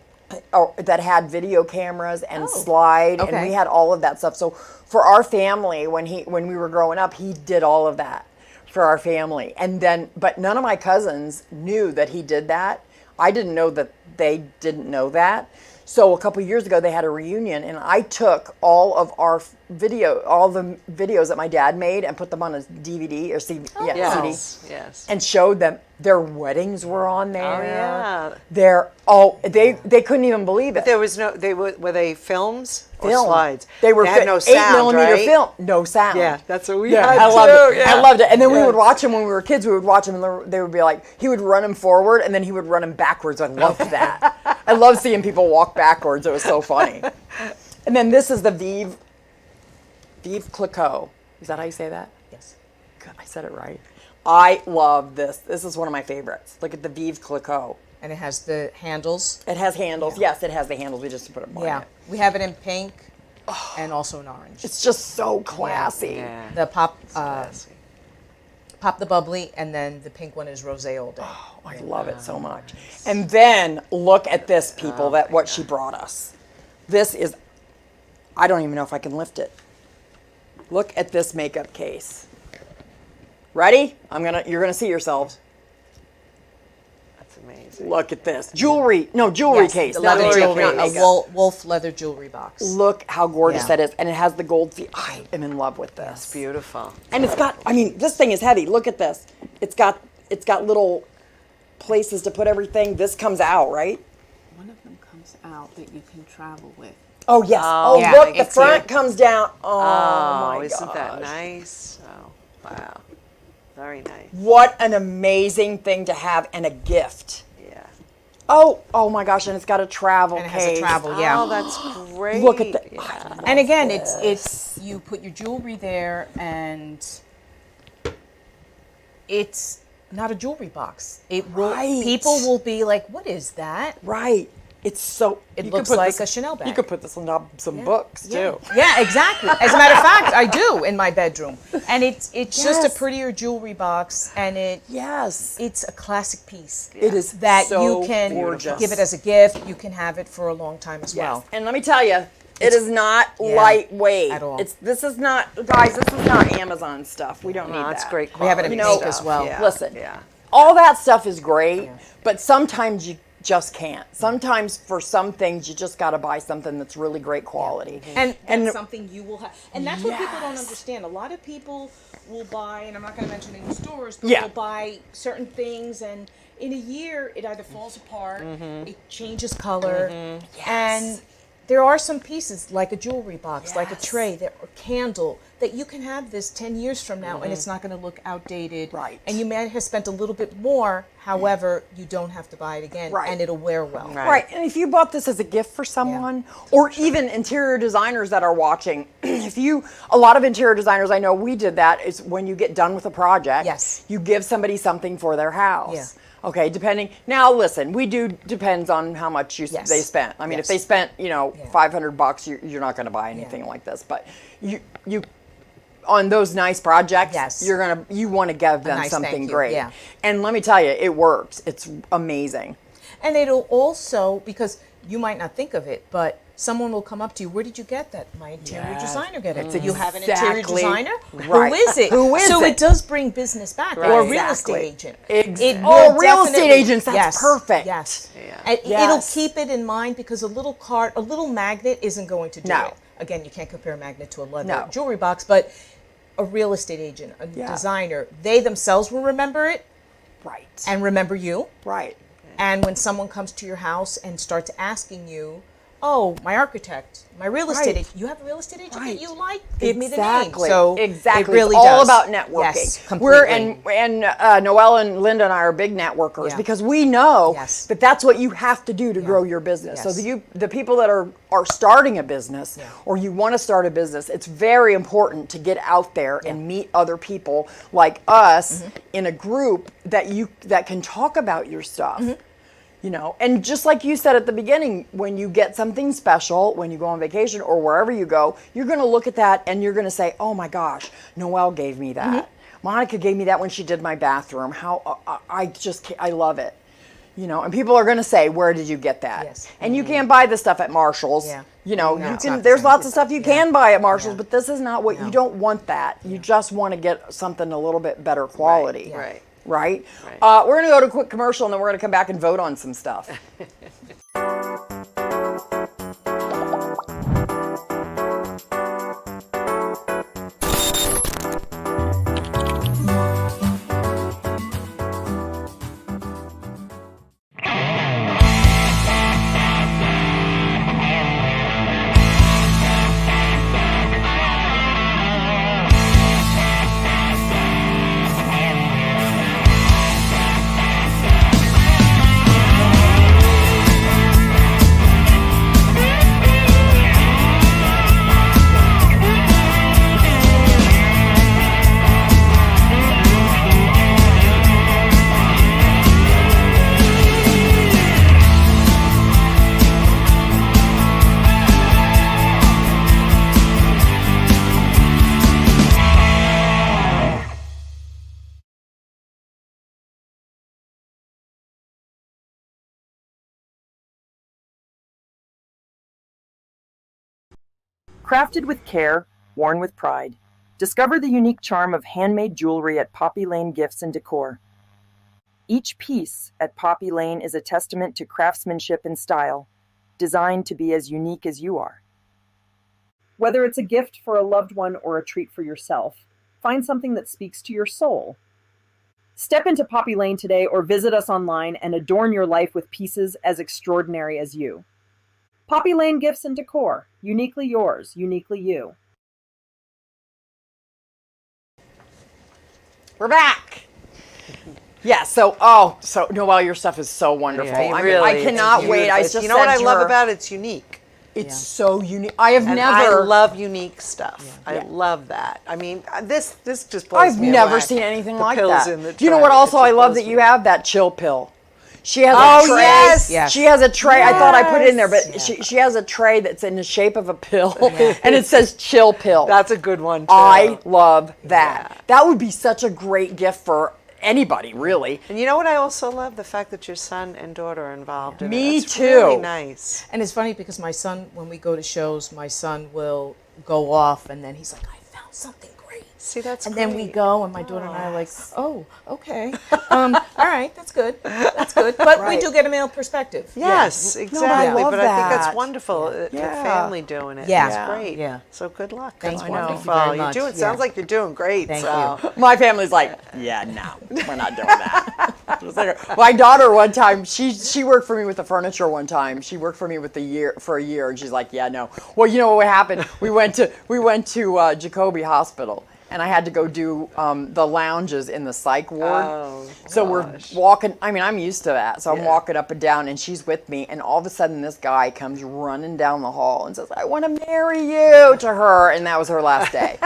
that had video cameras and slide, and okay. we had all of that stuff. So for our family, when we were growing up, he did all of that for our family. And then, but none of my cousins knew that he did that. I didn't know that they didn't know that. So a couple years ago, they had a reunion, and I took all the videos that my dad made and put them on a DVD or CD, Yes. CD, Yes. and showed them. Their weddings were on there. Oh, yeah. They couldn't even believe it. There was no. Were they films or Film. slides? They were had no 8 sound, millimeter right? film, no sound. Yeah, that's what we Yeah, had I loved too. it. Yeah. I loved it. And then we would watch them when we were kids. We would watch them, and they would be like, he would run them forward, and then he would run them backwards. I loved that. I love seeing people walk backwards. It was so funny. And then this is the Vive Clicquot. Is that how you say that? Yes. Good, I said it right. I love this. This is one of my favorites. Look at the Vive Clicquot. And it has the handles. It has handles. Yes, it has the handles. We just put them on Yeah. it. We have it in pink and also in orange. It's just so classy. Yeah. The pop Classy. the bubbly, and then the pink one is rosé all day. Oh, I love it so much. And then look at this, people, what she brought us. This is, I don't even know if I can lift it. Look at this makeup case. Ready? You're gonna see yourselves. That's amazing. Look at this. Jewelry Yes, case. the not leather makeup, jewelry, not a makeup. wolf leather jewelry box. Look how gorgeous Yeah. that is. And it has the gold feet. I am in love with this. Beautiful. And it's got, I mean, this thing is heavy. Look at this. It's got little places to put everything. This comes out, right? One of them comes out that you can travel with. Oh, yes. Oh, Yeah, look, the it's front here. comes down. Oh, Oh, my isn't that gosh. nice? Oh, wow. Very nice. What an amazing thing to have and a gift. Yeah. Oh my gosh, and it's got a travel And it case. has a travel, yeah. Oh, that's great. Look at the, Yeah. And again, it's you put your jewelry there, and it's not a jewelry box. It will. Right. People will be like, "What is that?" Right. It's so, It you could looks put like this- a Chanel bag. You could put this on some books, too. Yeah, exactly. As a matter of fact, I do in my bedroom, and it's just a Yes. prettier jewelry box, and Yes. it's a classic piece. It is That so you can gorgeous. give it as a gift. You can have it for a long time as Yes. well. And let me tell you, it is not lightweight. at all. This is not, guys, this is not Amazon stuff. We don't need No, that. that's great We have it quality in pink stuff. as well. Yeah. Listen, Yeah. all that stuff is great, but sometimes you just can't. Sometimes for some things you just got to buy something that's really great quality. And And- that's something you will have. And that's what people don't Yes. understand. A lot of people will buy, and I'm not going to mention any stores, but Yeah. will buy certain things, and in a year it either falls apart, it changes color, and there are some pieces like a jewelry box, like a Yes. tray, or candle, that you can have this 10 years from now and it's not going to look outdated. Right. And you may have spent a little bit more, however, you don't have to buy it again, Right. and it'll wear well. Right, and if you bought this as a gift for someone, or even interior designers that are watching, a lot of interior designers I know, we did that, is when you get done with a project, Yes. you give somebody something for their house. Yeah. Okay, now listen, depends on how much Yes. they spent. I mean, if Yes. they spent, $500, you're not going to buy anything like this, but you on those nice projects, Yes. you want to give them nice something thank you, great. yeah. And let me tell you, it works. It's amazing. And it'll also, because you might not think of it, but someone will come up to you, where did you get that? My interior designer get it. You have an interior exactly designer? right. Who is it? Who is so it? it does bring business back. Right. Or a real Exactly. estate agent. Exactly. It Oh, will real estate definitely- agents, that's yes, perfect. Yes. Yeah. And Yes. it'll keep it in mind, because a little magnet isn't going to do No. it. Again, you can't compare a magnet to a leather No. jewelry box, but a real estate agent, a designer, they themselves will remember it Right. and remember you. Right. And when someone comes to your house and starts asking you, oh, my architect, my real estate Right. agent, you have a real estate agent Right. that you like? Give me the name. Exactly. So exactly. it really it's all does. about networking. Yes, completely. and Noelle and Linda and I are big networkers Yeah. because we know Yes. that that's what you have to do to grow your business. Yes. So the people that are starting a business or you want to start a business, it's very important to get out there and meet other people like us in a group that can talk about your stuff. You know, and just like you said at the beginning, when you get something special, when you go on vacation or wherever you go, you're going to look at that and you're going to say, oh my gosh, Noelle gave me that. Monica gave me that when she did my bathroom. How I love it. You know, and people are going to say, where did you get that? Yes. And you can't buy this stuff at Marshall's. Yeah. You know, No, you it's can. not the There's same. lots of stuff you can buy at Marshall's, Yeah. but this is not what you don't want. That you just want to get something a little bit better quality. Right. Right. Right. We're going to go to a quick commercial, and then we're going to come back and vote on some stuff. Crafted with care, worn with pride. Discover the unique charm of handmade jewelry at Poppy Lane Gifts and Decor. Each piece at Poppy Lane is a testament to craftsmanship and style, designed to be as unique as you are. Whether it's a gift for a loved one or a treat for yourself, find something that speaks to your soul. Step into Poppy Lane today or visit us online and adorn your life with pieces as extraordinary as you. Poppy Lane Gifts and Decor, uniquely yours, uniquely you. We're back. Yeah. So Noelle, your stuff is so wonderful. Yeah, I really, cannot it's wait. I beautiful. just You know what I said to love her, about it? It's unique. It's so unique. I have And never. I love unique stuff. I love that. I mean, this just blows I've me never away. seen anything The like pills that. in the You know tray, what? it Also, just I love blows that me you have that chill pill. She has Oh, a tray. yes! Yes. She has a tray. I thought I put it in there, but Yes. she has a tray that's in the shape of a pill, and it says chill pill. That's a good one, too. I love that. That would be such a great gift for anybody, really. And you know what I also love? The fact that your son and daughter are involved in Me it. It's too. really nice. And it's funny because my son, when we go to shows, my son will go off and then he's like, I found something great. See, that's And great. then we go and my daughter and I are like, oh, okay. All right, that's good. That's good. But we do get a male perspective. Yes, I exactly. love but I think that. that's wonderful. The Yeah. family doing it. Yeah. It's great. Yeah. So good luck. Thank That's you. wonderful. Thank you very You're much. doing. Yeah. Sounds like you're doing great. Thank so. you. My family's like, yeah, no, we're not doing that. It's like, my daughter one time, she worked for me with the furniture one time. She worked for me for a year, and she's like, yeah, no. Well, you know what happened? We went to Jacoby Hospital, and I had to go do the lounges in the psych ward. Oh, So we're walking. I mean, I'm used to that. So I'm Yeah. walking up and down, and she's with me. And all of a sudden, this guy comes running down the hall and says, "I want to marry you," to her. And that was her last day.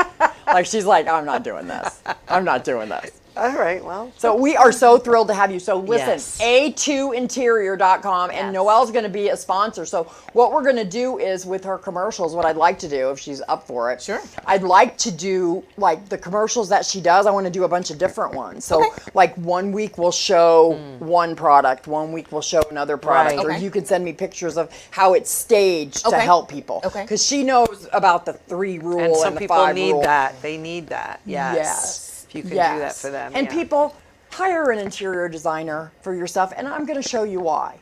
Like, she's like, "I'm not doing this. I'm not doing this." All right. Well. So we are so thrilled to have you. So listen, Yes. a2interior.com, and Yes. Noelle's going to be a sponsor. So what we're going to do is with her commercials, what I'd like to do, if she's up for it, Sure. I'd like to do like the commercials that she does. I want to do a bunch of different ones. So like 1 week we'll show one product, 1 week we'll show another product, Right. or Okay. you can send me pictures of how it's staged to Okay. help people. Okay. Because she knows about the 3 rule And some the people 5 need rule. that. They need that. Yes. Yes. If you can do that for them. And yeah. people, hire an interior designer for your stuff, and I'm going to show you why.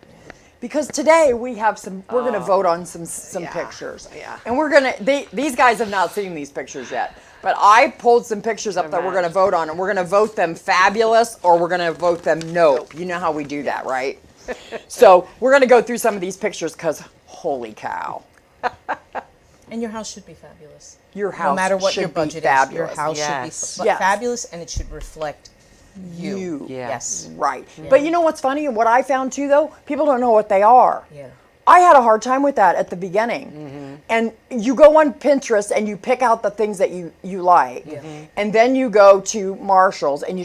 Because today we have we're going to vote on some Yeah, pictures. yeah. And we're going to, these guys have not seen these pictures yet. But I pulled some pictures up that we're going to vote on, and we're going to vote them fabulous, or we're going to vote them nope. You know how we do that, right? So we're going to go through some of these pictures because holy cow. And your house should be fabulous. Your No house matter what should your be budget is, your fabulous. house Yes. should be Yes. fabulous, and it should reflect you. You. Yeah. Yes. Right. But you know what's funny and what I found too though? People don't know what they are. Yeah. I had a hard time with that at the beginning. And you go on Pinterest and you pick out the things that you like. And then you go to Marshall's and you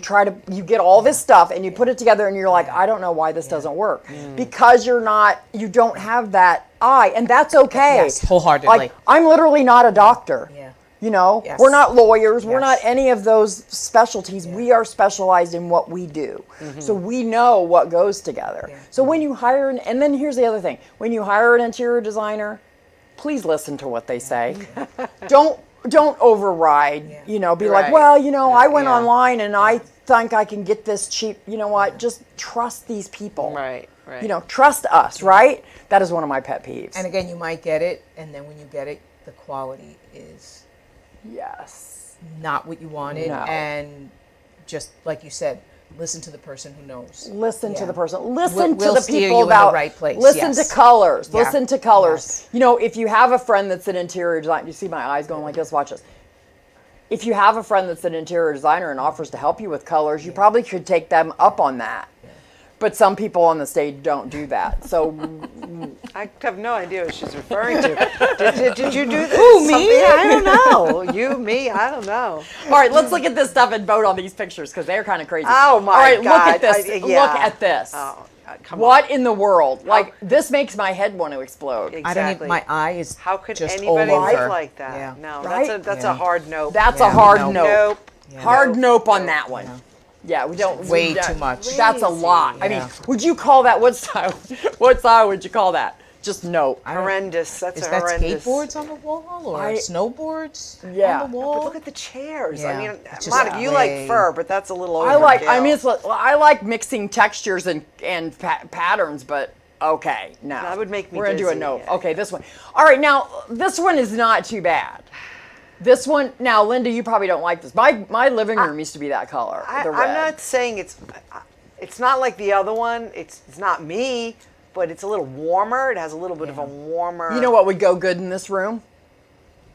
you get all this stuff and you put it together and you're like, I don't know why this doesn't work. Because you don't have that eye, and that's okay. Yes, wholeheartedly. Like, I'm literally not a doctor. Yeah. You know, Yes. we're not lawyers. We're not Yes. any of those specialties. We are specialized in what we do. So we know what goes together. So when you hire, and then here's the other thing. When you hire an interior designer, please listen to what they say. Don't override, be like, Right. well, I went Yeah. online and I think I can get this cheap. You know what? Just trust these people. Right. Trust us, right? That is one of my pet peeves. And again, you might get it, and then when you get it, the quality is yes. not what you wanted. No. And just like you said, listen to the person who knows. Listen to Yeah. the person. Listen We'll to the steer people you in the about right place, Listen yes. to colors. Yeah. Listen to colors. Yes. If you have a friend that's an interior designer, you see my eyes going like this. Watch this. If you have a friend that's an interior designer and offers to help you with colors, you probably could take them up on that. But some people on the stage don't do that. So I have no idea what she's referring to. Did you do this? Who, me? Something? I don't know. You, me? I don't know. all right, let's look at this stuff and vote on these pictures because they're kind of crazy. Oh, my All right, God. look at this. Yeah. Look at this. Oh, come What in the world? Like, this makes my head want to explode. on. I don't Exactly. even, my eye is How could just anybody all live over. like that? Yeah. No, Right? that's a hard nope. That's Yeah, a hard no. nope. Nope. Hard nope on Nope. that one. Yeah, we don't. Way we- too much. That's a lot. I mean, Yeah. would you call that what style? What style would you call that? Just nope. I don't- Horrendous. That's Is a that horrendous. skateboards on the wall or snowboards Yeah. on the But wall? look at the chairs. Yeah. I mean, It's just Monica, you like way- fur, but that's a little overkill. I like mixing textures and patterns, but okay, no. That would make me We're gonna do a dizzy, nope. yeah. Okay, this one. All right, now this one is not too bad. This one, now, Linda, you probably don't like this. My living room used to be that color, the red. I'm not saying it's not like the other one. It's not me, but it's a little warmer. It has a little bit of a warmer. You know what would go good in this room?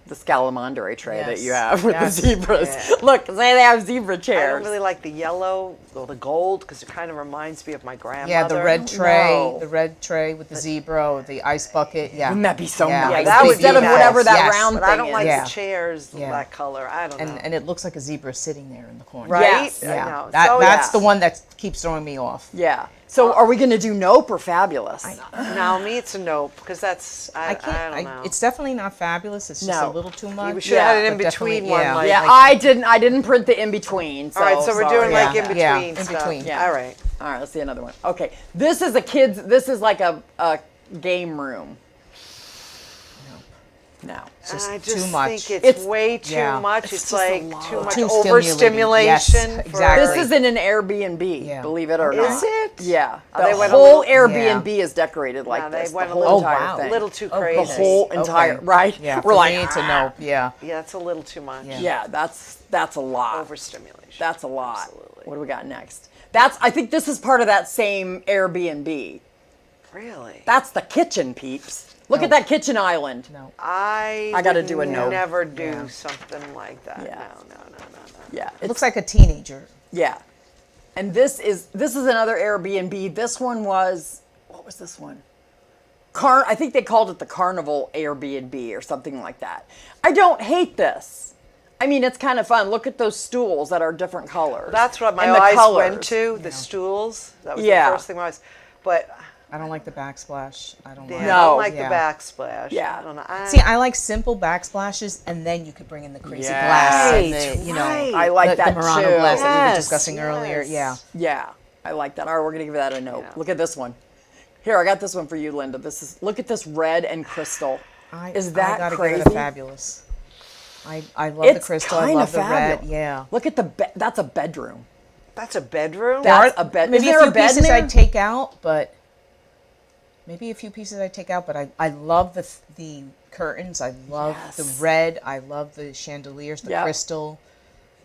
The Scalamandre tray that you have with Yes. the zebras. Yeah. Look, say they have zebra I chairs. don't really like the yellow or the gold because it kind of reminds me of my grandmother. Yeah, the red tray, No. the red tray with the zebra or the ice bucket. Yeah. Wouldn't that be so Yeah. nice? Yeah, that would Instead be of nice. whatever that Yes. round But thing I don't like is. Yeah. the chairs Yeah. that color. I don't know. And it looks like a zebra sitting there in the corner. Right? Yes. I Yeah. know. That, So, that's yeah. the one that keeps throwing me off. Yeah. So are we going to do nope or fabulous? No, me it's a nope because that's I don't know. It's definitely not fabulous. It's just No. a little too much. We should have had an but in between definitely, one. yeah. Like, Yeah, I didn't print the in between. So, all right, so we're doing sorry. like in between Yeah, in stuff. between. Yeah. All right. All right, let's see another one. Okay, this is like a game room. No. Just I too just much. think It's- it's way too yeah. much. It's just a like lot. too much Too overstimulation. Yes, for- exactly. This is in an Airbnb, Yeah. believe it or Is not. it? Yeah. Oh, The they went a whole little- Airbnb is decorated like No, they this. The went a whole little- entire wow. thing. A little too Oh, crazy. The whole entire, Okay. right? Yeah, We're for like, me, it's a nope. Yeah. Yeah, it's a little too much. Yeah, that's a lot. Overstimulation. That's a lot. Absolutely. What do we got next? I think this is part of that same Airbnb. Really? That's the kitchen, peeps. Look at that kitchen island. No. I gotta would do a nope. never do something like that. Yeah. No. Yeah, It looks like a teenager. yeah. And this is another Airbnb. This one was, what was this one? I think they called it the Carnival Airbnb or something like that. I don't hate this. I mean, it's kind of fun. Look at those stools that are different colors. That's what my And the eyes colors. went to, the stools. That was Yeah. the first thing my eyes. But I don't like the backsplash. I don't yeah, like I No. don't like Yeah. the backsplash. Yeah. I don't know. See, I like simple backsplashes, and then you could bring in the crazy glass and the, right. I like that the Murano too. glass that we were Yes, discussing earlier. Yeah. yes. Yeah, I like that. All right, we're gonna give that a note. Yeah. Look at this one. Here, I got this one for you, Linda. Look at this red and crystal. Is that I gotta crazy? give it a fabulous. I love It's the crystal. I kind love of the red. fabulous. Yeah. Look at that's a bedroom. That's a bedroom? That's a bed. Maybe Is a there few a bed in pieces there? I'd take out, but I love the curtains. I love Yes. the red. I love the chandeliers, the Yep. crystal.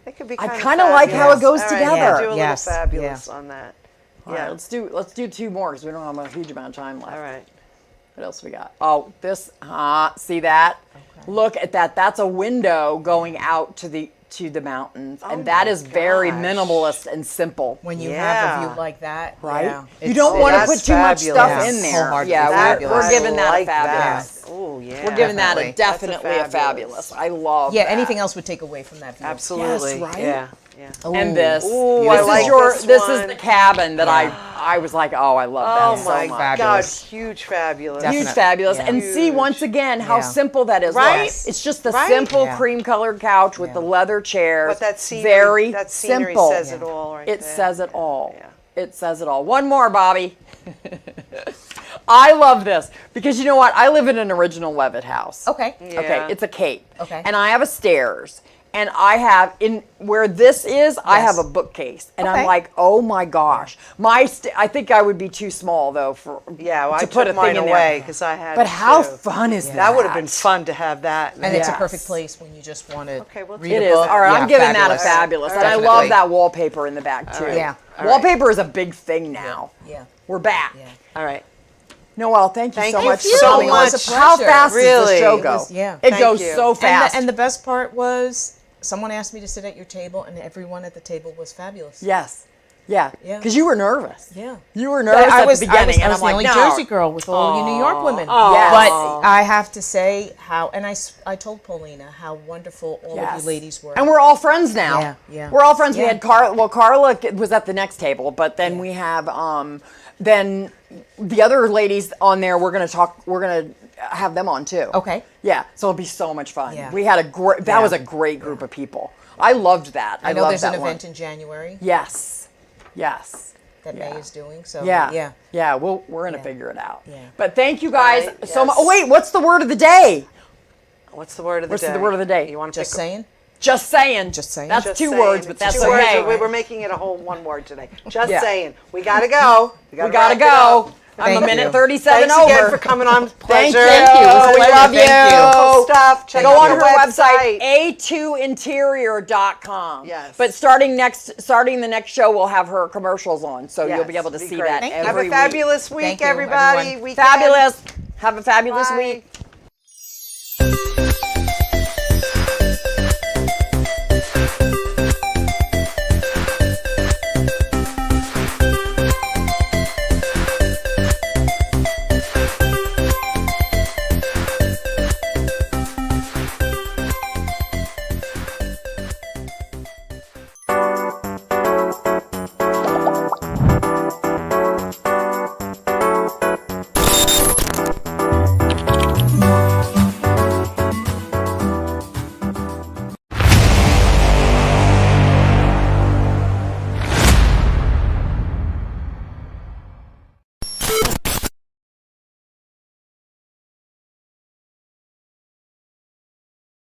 It could be I kind kinda like how it goes All right, together. yeah, do a Yes, little fabulous yeah. on that. All right, let's do two more because we don't have a huge amount of time left. All right. What else we got? Oh, this. See that? Look at that. That's a window going out to to the mountains, and that is very gosh. minimalist and simple. When you have Yeah. a view like that, Right? yeah, You don't want to that's put too much fabulous. stuff in there. Wholeheartedly Yeah, fabulous. we're giving that like a fabulous. Oh yeah. We're giving that a Definitely. definitely a fabulous. I love Yeah, that. anything else would take away from that view. Absolutely. Yes, right? Yeah. Yeah. And this. Ooh, this I is like your this this one. is the cabin that I was like, oh, I love Oh that so my much. God, Fabulous. huge fabulous. Definitely. Huge fabulous. Yeah. And see once again how Yeah. simple that is. Right? Look, it's just the Right? simple Yeah. cream colored couch with Yeah. the leather chairs. But that scenery, very that scenery simple. says it all right It there. says it all. Yeah. It says it all. One more, Bobby. I love this because you know what? I live in an original Levitt house. Okay. Yeah. Okay, it's a cape. Okay. And I have a stairs. And I have in where this is, I Yes. have a bookcase, and Okay. I'm like, oh my gosh, I think I would be too small though for Yeah, well, I to put took a mine thing in away there. because I had. But how to. fun is that? That would have been fun to have that. And it's a Yes. perfect place when you just want to Okay, well, read It a is. book. All right, Yeah, I'm giving that a fabulous. fabulous, and I Definitely. love that wallpaper in the back too. Yeah. Wallpaper is a big thing now. Yeah. We're back. Yeah. All right. Noelle, thank you Thank so you much so for coming on. much. It was a How pleasure. fast does Really. the show It go? was- yeah. It Thank goes you. so fast. And the best part was someone asked me to sit at your table, and everyone at the table was fabulous. Yes. Yeah. Yeah. Because you were nervous. Yeah. You were nervous I at was, the beginning, I and was I'm like, the only no. Jersey girl with all you New York women. Yes. But I have to say how, and I told Paulina how wonderful all of Yes. you ladies were. And we're all friends now. Yeah, yeah. We're all friends. We Yeah. had Carla was at the next table, but then we have then the other ladies on there. We're gonna have them on too. Okay. Yeah. So it'll be so much fun. Yeah. We had that Yeah. was a great group of people. I loved that. I know loved there's an that one. event in January Yes. Yes. that Yeah. May is doing. So Yeah. yeah. Yeah. We're gonna Yeah. figure it out. Yeah. But thank you guys Right, so much. yes. Oh wait, what's the word of the day? What's the word of the What's day? the word of the day? You want to Just saying. Just saying. Just saying. That's Just two saying. words, but It's that's two words, okay. but we're making it a whole one word today. Just Yeah. saying. We gotta go. We gotta wrap it go. up. I'm Thank a minute you. 37 Thanks over. again for coming on. Thank Pleasure. you. We love you. Thank you. Cool stuff. Check Go out on the her website, website. a2interior.com. Yes. But starting the next show, we'll have her commercials on, so you'll be Yes, able to be see great. that Thank you. every Have a fabulous week, Thank you, everybody. everyone. Weekend. Fabulous. Have a fabulous Bye. week.